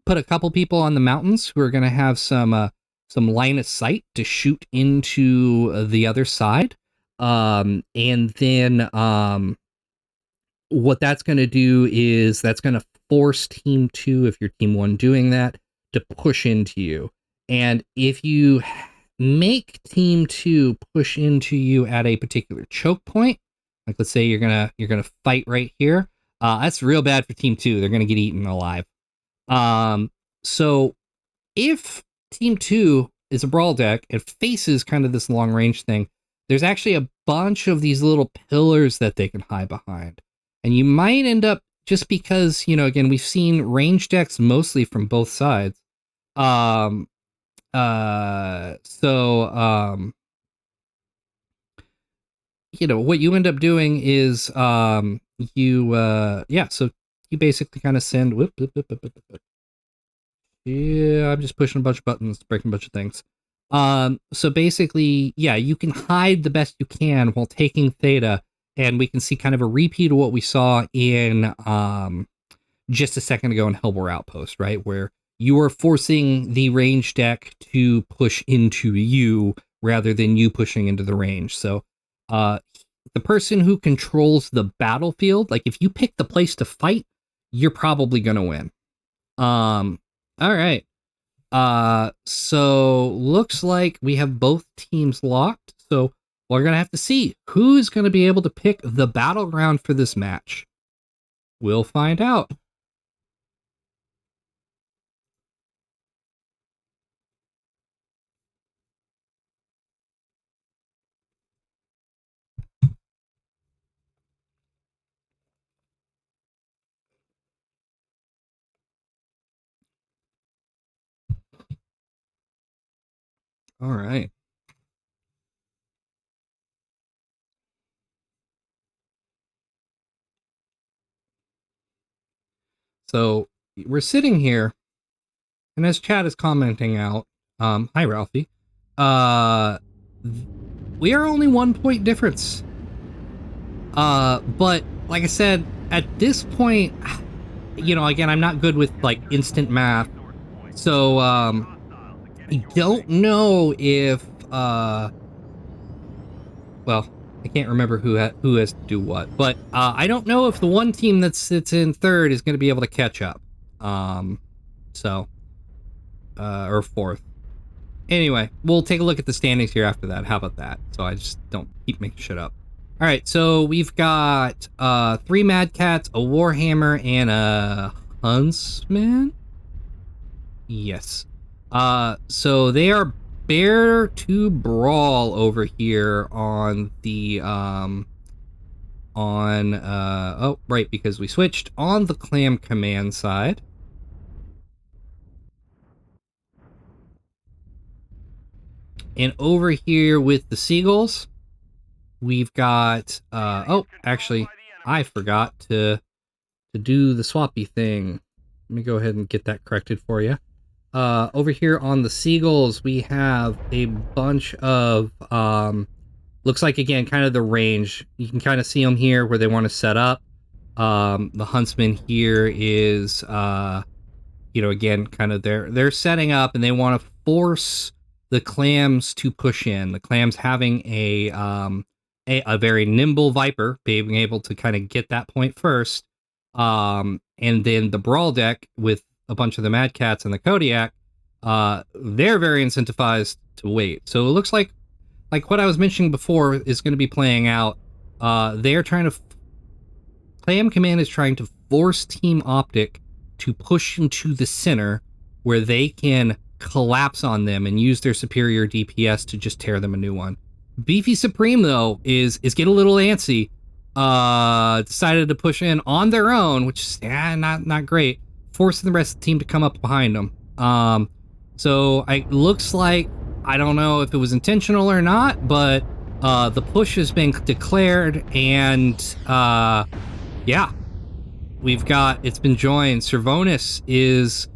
Speaker 2: put a couple people on the mountains who are going to have some line of sight to shoot into the other side, and then what that's going to do is that's going to force Team 2, if you're Team 1 doing that, to push into you. And if you make Team 2 push into you at a particular choke point, like let's say you're gonna fight right here, that's real bad for Team 2. They're gonna get eaten alive. So if Team 2 is a brawl deck, it faces kind of this long range thing, there's actually a bunch of these little pillars that they can hide behind. And you might end up, just because, again, we've seen range decks mostly from both sides. So what you end up doing is, so you basically kind of send, yeah, I'm just pushing a bunch of buttons, breaking a bunch of things. So basically, yeah, you can hide the best you can while taking Theta, and we can see kind of a repeat of what we saw in just a second ago in Hellbore Outpost, right? Where you are forcing the range deck to push into you rather than you pushing into the range. So the person who controls the battlefield, like if you pick the place to fight, you're probably going to win. All right. So looks like we have both teams locked. So we're going to have to see who's going to be able to pick the battleground for this match. We'll find out. All right. So we're sitting here, and as Chad is commenting out, hi Ralphie, we are only 1 point difference. But like I said, at this point, again, I'm not good with like instant math, so I don't know if well, I can't remember who has to do what, but I don't know if the one team that sits in third is going to be able to catch up. Or fourth. Anyway, we'll take a look at the standings here after that. How about that? So I just don't keep making shit up. All right, so we've got 3 Mad Cats, a Warhammer, and a Huntsman. Yes. So they are Bear to Brawl over here on the right, because we switched on the Clam command side. And over here with the Seagulls, we've got actually, I forgot to do the swappy thing. Let me go ahead and get that corrected for you. Over here on the Seagulls, we have a bunch of looks like, again, kind of the range. You can kind of see them here where they want to set up. The Huntsman here is again, kind of they're setting up, and they want to force the Clams to push in. The Clams having a very nimble Viper, being able to kind of get that point first, and then the Brawl deck with a bunch of the Mad Cats and the Kodiak, they're very incentivized to wait. So it looks like what I was mentioning before is going to be playing out. They're trying to Clam Command is trying to force Team Optic to push into the center where they can collapse on them and use their superior DPS to just tear them a new one. Beefy Supreme, though, is getting a little antsy. Decided to push in on their own, which is not great, forcing the rest of the team to come up behind them. So it looks like, I don't know if it was intentional or not, but the push has been declared, and yeah, it's been joined. Servonis is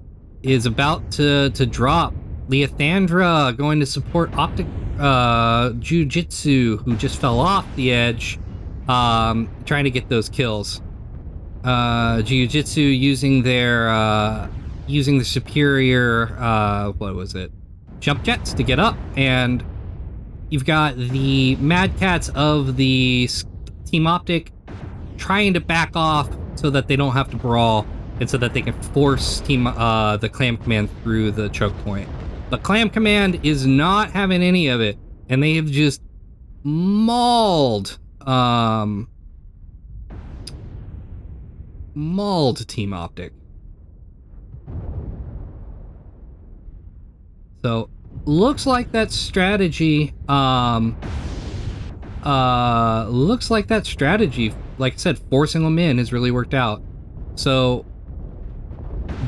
Speaker 2: about to drop. Leothandra going to support Optic Jiu-Jitsu, who just fell off the edge, trying to get those kills. Jiu-Jitsu using the superior what was it? Jump jets to get up, and you've got the Mad Cats of the Team Optic trying to back off so that they don't have to brawl, and so that they can force the Clam Command through the choke point. But Clam Command is not having any of it, and they have just mauled Team Optic. So looks like that strategy like I said, forcing them in has really worked out. So,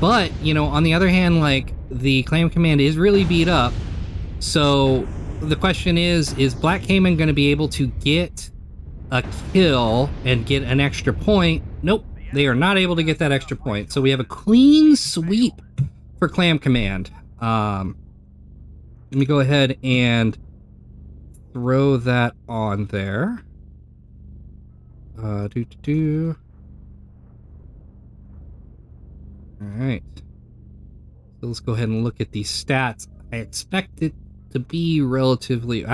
Speaker 2: but on the other hand, like, the Clam Command is really beat up. So the question is Black Cayman going to be able to get a kill and get an extra point? Nope, they are not able to get that extra point. So we have a clean sweep for Clam Command. Let me go ahead and throw that on there. All right. So let's go ahead and look at these stats. I expect it to be relatively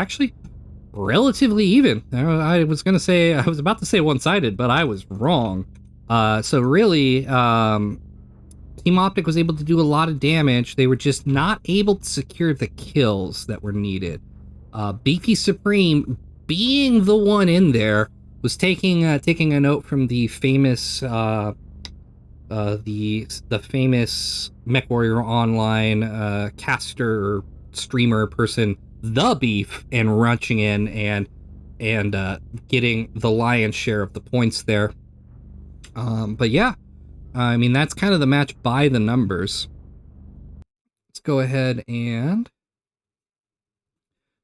Speaker 2: even. I was about to say one-sided, but I was wrong. So really, Team Optic was able to do a lot of damage. They were just not able to secure the kills that were needed. Beefy Supreme, being the one in there, was taking a note from the famous the famous MechWarrior Online caster, streamer person, The Beef, and rushing in and getting the lion's share of the points there. But yeah, I mean, that's kind of the match by the numbers. Let's go ahead and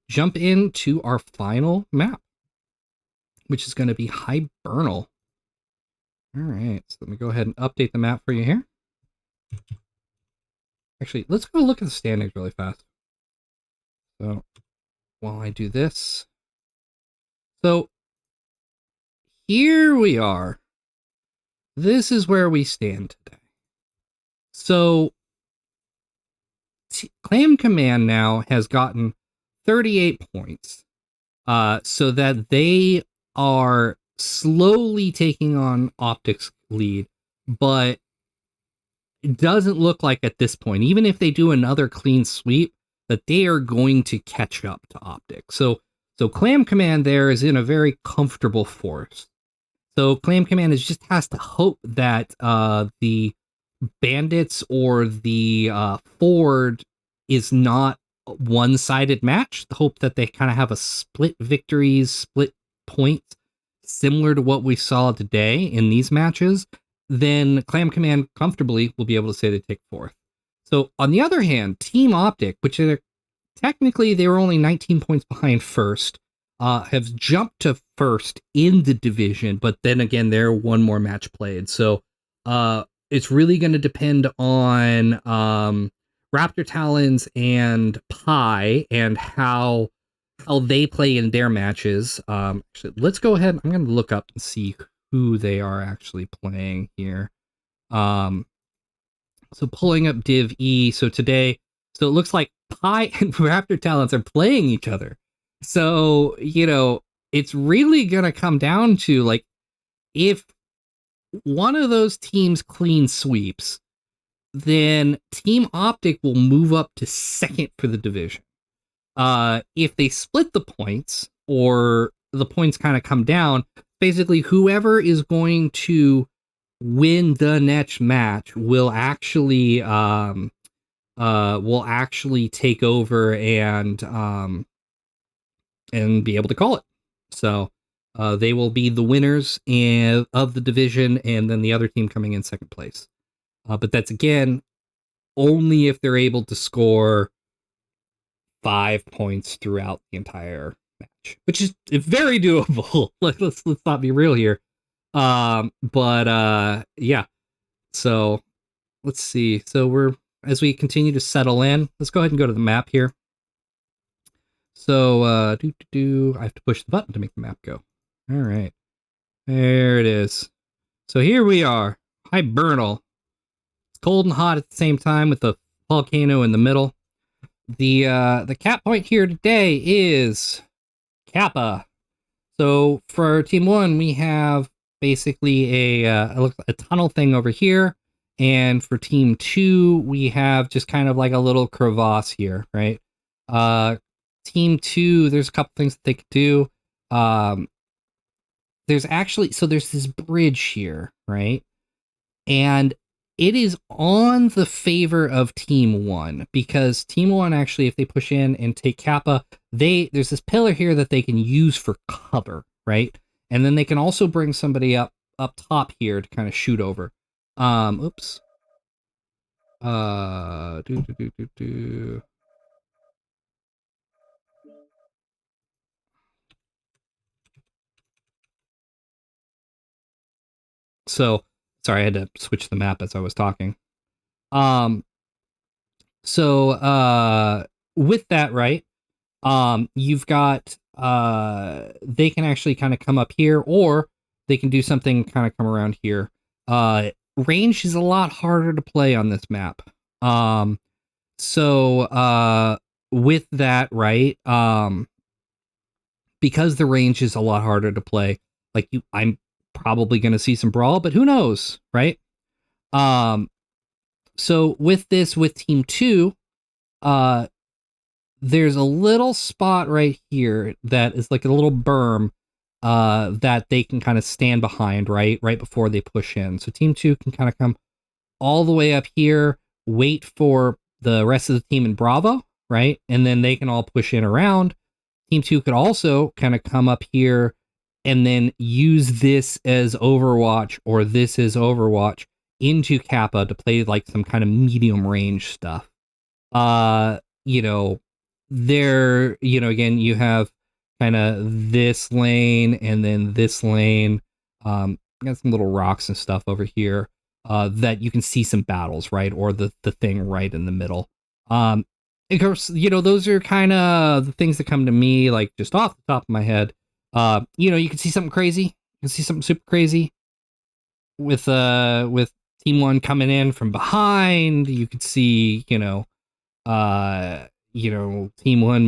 Speaker 2: jump into our final map, which is going to be Hibernal. All right, so let me go ahead and update the map for you here. Actually, let's go look at the standings really fast. So while I do this, so here we are. This is where we stand today. So Clam Command now has gotten 38 points, so that they are slowly taking on Optic's lead, but it doesn't look like at this point, even if they do another clean sweep, that they are going to catch up to Optic. So Clam Command there is in a very comfortable force. So Clam Command just has to hope that the Bandits or the Ford is not a one-sided match. Hope that they kind of have a split victories, split points, similar to what we saw today in these matches. Then Clam Command comfortably will be able to say they take fourth. So on the other hand, Team Optic, which are technically they were only 19 points behind first, have jumped to first in the division, but then again, they're one more match played. So it's really going to depend on Raptor Talons and Pi and how they play in their matches. Actually, let's go ahead. I'm going to look up and see who they are actually playing here. So pulling up Div E. So today, it looks like Pi and Raptor Talents are playing each other. So, it's really going to come down to, like, if one of those teams clean sweeps, then Team Optic will move up to second for the division. If they split the points, or the points kind of come down, basically whoever is going to win the next match will actually take over and be able to call it. So they will be the winners of the division, and then the other team coming in second place. But that's, again, only if they're able to score 5 points throughout the entire match, which is very doable. Like let's not be real here. Yeah. So let's see. So as we continue to settle in, let's go ahead and go to the map here. So I have to push the button to make the map go. All right. There it is. So here we are. Hibernal. It's cold and hot at the same time with the volcano in the middle. The cap point here today is Kappa. So for Team 1, we have basically a tunnel thing over here. And for Team 2, we have just kind of like a little crevasse here, right? Team 2, there's a couple things that they could do. There's this bridge here, right? And it is on the favor of Team 1 because Team 1 actually, if they push in and take Kappa, there's this pillar here that they can use for cover, right? And then they can also bring somebody up top here to kind of shoot over. Oops. So, sorry, I had to switch the map as I was talking. With that, right? You've got they can actually kind of come up here, or they can do something kind of come around here. Range is a lot harder to play on this map. With that, right? Because the range is a lot harder to play, I'm probably going to see some brawl, but who knows, right? So with Team 2, there's a little spot right here that is like a little berm that they can kind of stand behind right before they push in. So Team 2 can kind of come all the way up here, wait for the rest of the team in Bravo, right? And then they can all push in around. Team 2 could also kind of come up here and then use this as Overwatch or this as Overwatch into Kappa to play like some kind of medium range stuff. Again, you have kind of this lane and then this lane. Got some little rocks and stuff over here that you can see some battles, right? Or the thing right in the middle. Of course, those are kind of the things that come to me, like just off the top of my head. You can see something crazy. You can see something super crazy with Team 1 coming in from behind. You could see, Team 1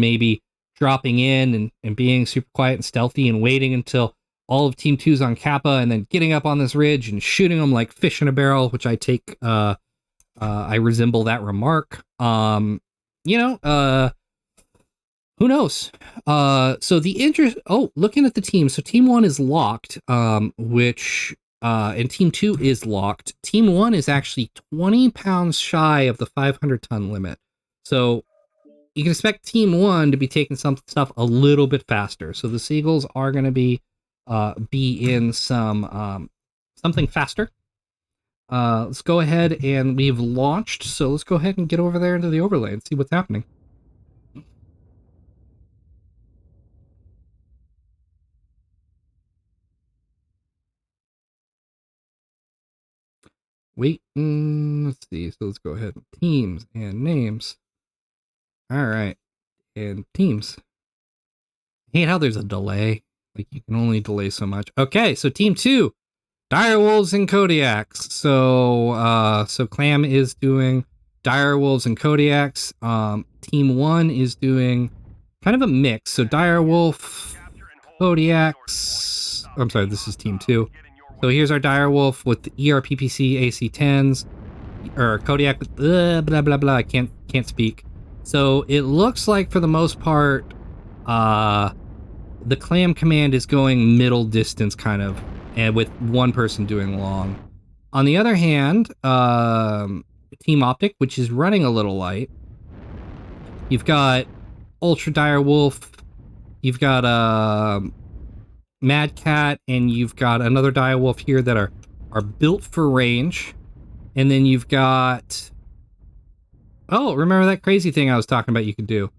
Speaker 2: maybe dropping in and being super quiet and stealthy and waiting until all of Team 2's on Kappa and then getting up on this ridge and shooting them like fish in a barrel, which I take, I resemble that remark. Who knows? Looking at the team. So Team 1 is locked, and Team 2 is locked. Team 1 is actually 20 pounds shy of the 500-ton limit. So you can expect Team 1 to be taking some stuff a little bit faster. So the Seagulls are going to be in something faster. Let's go ahead, and we've launched. So let's go ahead and get over there into the overlay and see what's happening. Wait, let's see. So let's go ahead. Teams and names. All right, and teams. I hate how there's a delay. Like you can only delay so much. Okay, so Team 2, Direwolves and Kodiaks. So Clam is doing Direwolves and Kodiaks. Team 1 is doing kind of a mix. So Direwolf, Kodiaks. I'm sorry, this is Team 2. So here's our Direwolf with the ERPPC AC-10s, or Kodiak with blah blah blah. I can't speak. So it looks like for the most part, the Clam command is going middle distance kind of, and with one person doing long. On the other hand, Team Optic, which is running a little light, you've got Ultra Direwolf, you've got Mad Cat, and you've got another Direwolf here that are built for range, and then you've got Oh, remember that crazy thing I was talking about you could do?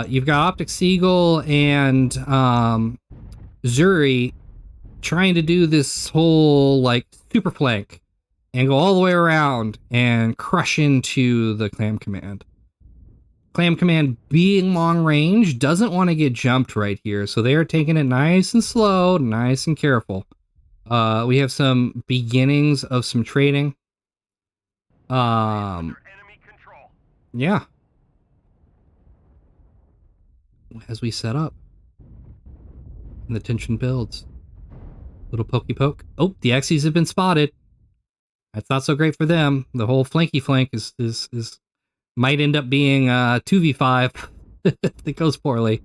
Speaker 2: You've got Optic Seagull and Zuri trying to do this whole like super flank and go all the way around and crush into the Clam Command. Clam Command, being long range, doesn't want to get jumped right here, so they are taking it nice and slow, nice and careful. We have some beginnings of some trading. Yeah. As we set up. And the tension builds. Little pokey poke. Oh, the Xyz have been spotted. That's not so great for them. The whole flanky flank is might end up being 2v5 if it goes poorly.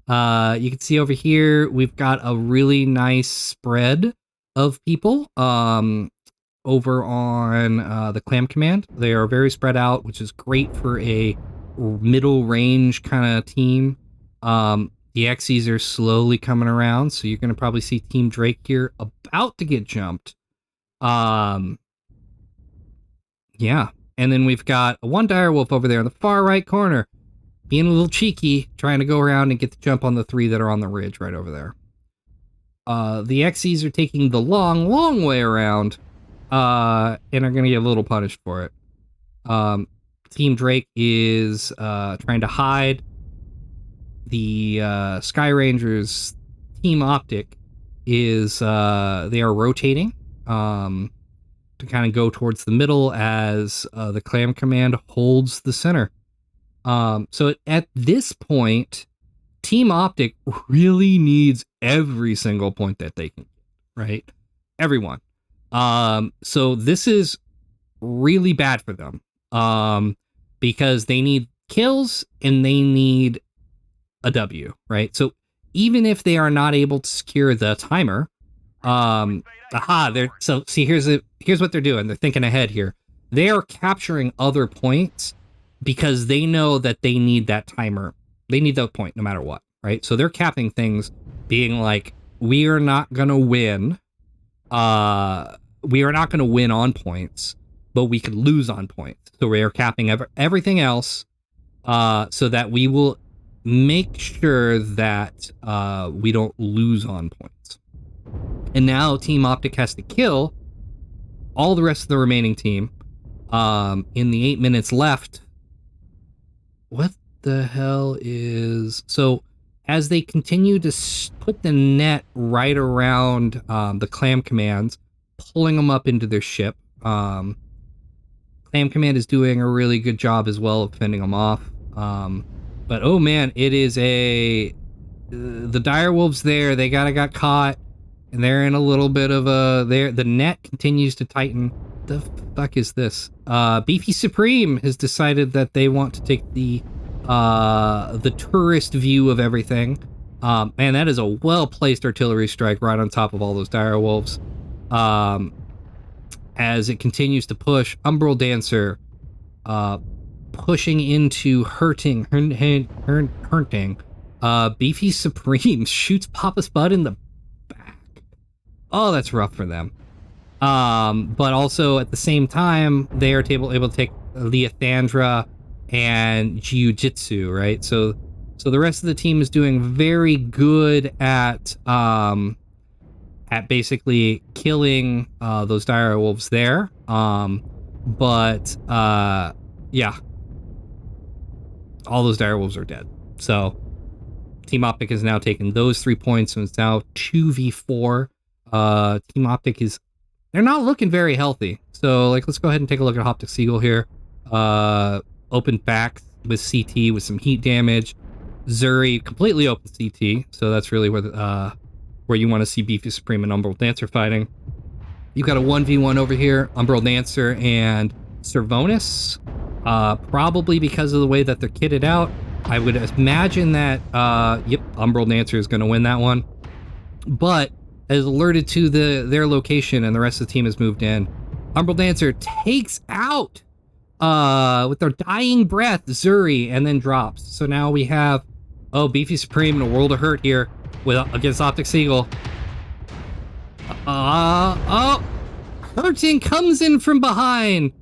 Speaker 2: You can see over here we've got a really nice spread of people over on the Clam Command. They are very spread out, which is great for a middle range kind of team. The Xyz are slowly coming around, so you're going to probably see Team Drake here about to get jumped. Yeah. And then we've got a one direwolf over there in the far right corner, being a little cheeky, trying to go around and get the jump on the three that are on the ridge right over there. The Xyz are taking the long way around, and are going to get a little punished for it. Team Drake is trying to hide. The Sky Rangers Team Optic is they are rotating to kind of go towards the middle as the Clam Command holds the center. So at this point, Team Optic really needs every single point that they can get, right? Everyone. So this is really bad for them because they need kills and they need a W, right? So even if they are not able to secure the timer, here's what they're doing. They're thinking ahead here. They are capturing other points because they know that they need that timer. They need that point no matter what, right? So they're capping things being like, we are not going to win. We are not going to win on points, but we could lose on points. So we are capping everything else so that we will make sure that we don't lose on points. And now Team Optic has to kill all the rest of the remaining team in the 8 minutes left. What the hell is... So as they continue to put the net right around the Clam Commands, pulling them up into their ship, Clam Command is doing a really good job as well of fending them off. But oh man, it is the direwolves there. They got caught, and they're in a little bit of the net continues to tighten. The fuck is this? Beefy Supreme has decided that they want to take the tourist view of everything. Man, that is a well-placed artillery strike right on top of all those direwolves. As it continues to push, Umbral Dancer pushing into hurting. Beefy Supreme shoots Papa Spud in the back. Oh, that's rough for them. But also at the same time, they are able to take Leothandra and Jiu-Jitsu, right? So the rest of the team is doing very good at basically killing those direwolves there. Yeah. All those direwolves are dead. So Team Optic has now taken those 3 points, and it's now 2v4. Team Optic they're not looking very healthy. So let's go ahead and take a look at Optic Seagull here. Open back with CT with some heat damage. Zuri completely open CT, so that's really where you want to see Beefy Supreme and Umbral Dancer fighting. You've got a 1v1 over here, Umbral Dancer and Servonis. Probably because of the way that they're kitted out, I would imagine that, Umbral Dancer is going to win that one. But as alerted to their location and the rest of the team has moved in, Umbral Dancer takes out, with their dying breath, Zuri, and then drops. So now we have, Beefy Supreme in a world of hurt here against Optic Seagull. Hurting comes in from behind,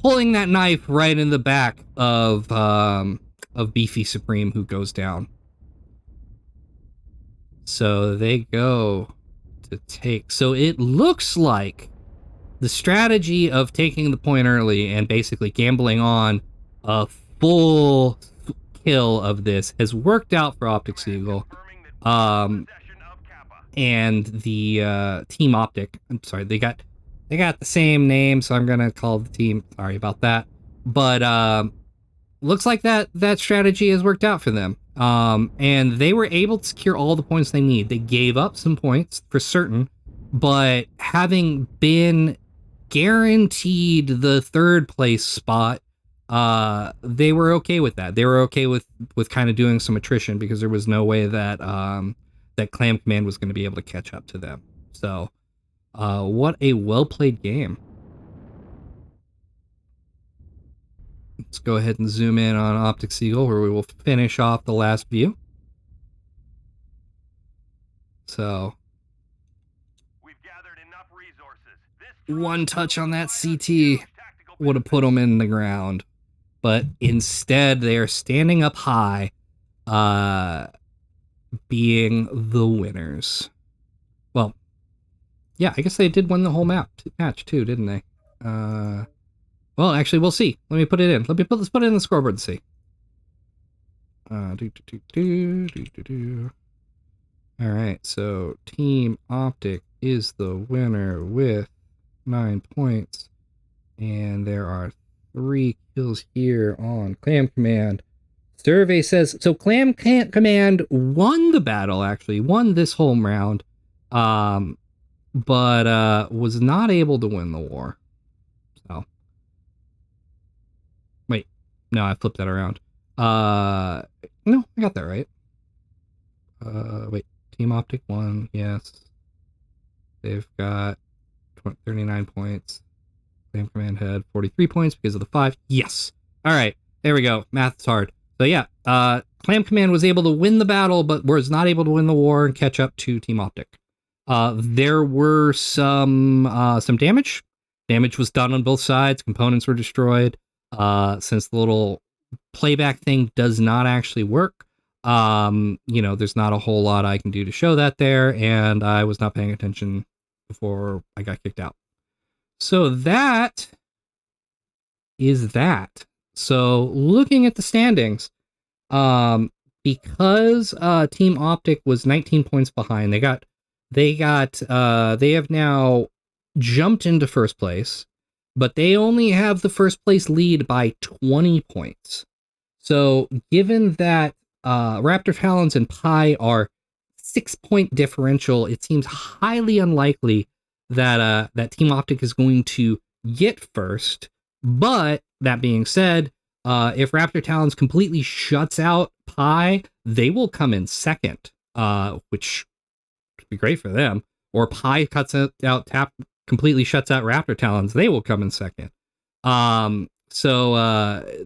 Speaker 2: pulling that knife right in the back of Beefy Supreme, who goes down. So they go to take. So it looks like the strategy of taking the point early and basically gambling on a full kill of this has worked out for Optic Eagle. And the Team Optic, I'm sorry, they got the same name, so I'm gonna call the team. Sorry about that, but looks like that strategy has worked out for them. And they were able to secure all the points they need. They gave up some points for certain, but having been guaranteed the third place spot, they were okay with that. They were okay with kind of doing some attrition because there was no way that that Clam Command was going to be able to catch up to them. So, what a well-played game. Let's go ahead and zoom in on Optic Eagle, where we will finish off the last view. So, we've gathered enough resources. One touch on that CT would have put them in the ground, but instead they are standing up high, being the winners. Well, yeah, I guess they did win the whole match too, didn't they? Well, actually, we'll see. Let me put it in. Let's put it in the scoreboard and see. All right, so Team Optic is the winner with 9 points, and there are 3 kills here on Clam Command. Survey says so. Clam Command won the battle. Actually, won this home round, but was not able to win the war. So. Wait, no, I flipped that around. No, I got that right. Wait, Team Optic won, yes. They've got 39 points. Clam Command had 43 points because of the 5. Yes. All right, there we go. Math's hard. So yeah, Clam Command was able to win the battle, but was not able to win the war and catch up to Team Optic. There were some damage. Damage was done on both sides. Components were destroyed. Since the little playback thing does not actually work, there's not a whole lot I can do to show that there, and I was not paying attention before I got kicked out. So that is that. So looking at the standings, because Team Optic was 19 points behind, they have now jumped into first place, but they only have the first place lead by 20 points. So given that Raptor Talons and Pi are 6-point differential, it seems highly unlikely that that Team Optic is going to get first. But that being said, if Raptor Talons completely shuts out Pi, they will come in second, which would be great for them. Or Pi cuts out completely shuts out Raptor Talons, they will come in second. So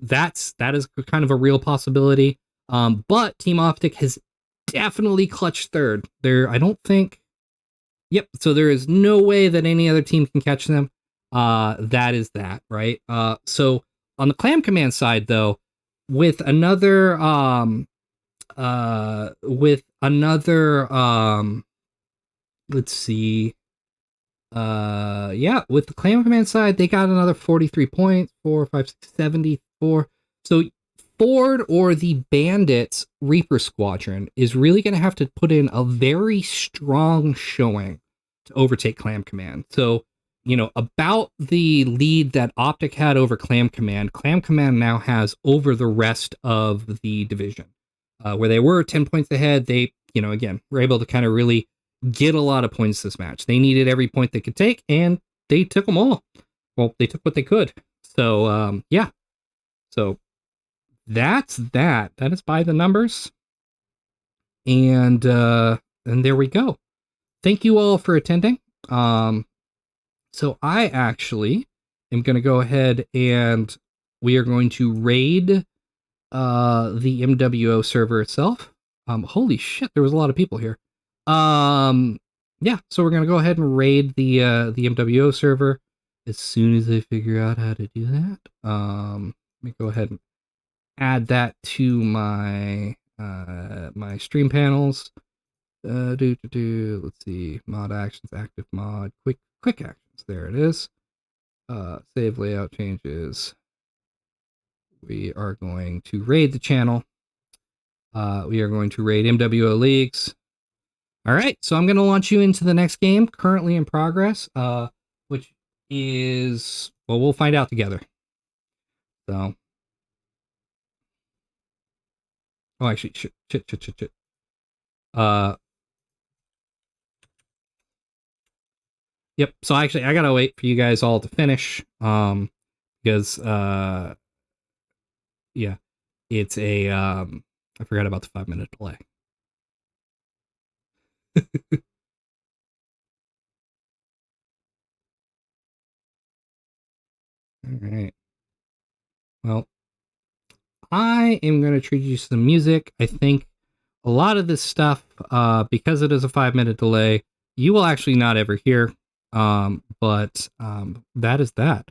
Speaker 2: that is kind of a real possibility. But Team Optic has definitely clutched third. I don't think. Yep. So there is no way that any other team can catch them. That is that, right? So on the Clam Command side, though, with another let's see. With the Clam Command side, they got another 43 points, 4, 5, 6, 74. So Ford or the Bandits Reaper Squadron is really going to have to put in a very strong showing to overtake Clam Command. So, about the lead that Optic had over Clam Command now has over the rest of the division. Where they were 10 points ahead, they, again, were able to kind of really get a lot of points this match. They needed every point they could take, and they took them all. Well, they took what they could. So, yeah. So, that's that. That is by the numbers. And there we go. Thank you all for attending. So I actually am going to go ahead and we are going to raid the MWO server itself. Holy shit, there was a lot of people here. So we're going to go ahead and raid the MWO server. as soon as I figure out how to do that. Let me go ahead and add that to my my stream panels. Let's see, mod actions, active mod, quick actions. There it is. Save layout changes. We are going to raid the channel. We are going to raid MWO leagues. All right, so I'm going to launch you into the next game, currently in progress, which is, well, we'll find out together. So, oh, actually, shit. Yep. So actually, I gotta wait for you guys all to finish, because yeah, it's a I forgot about the 5-minute delay. All right. Well, I am going to treat you to some music. I think a lot of this stuff, because it is a 5-minute delay, you will actually not ever hear. But that is that.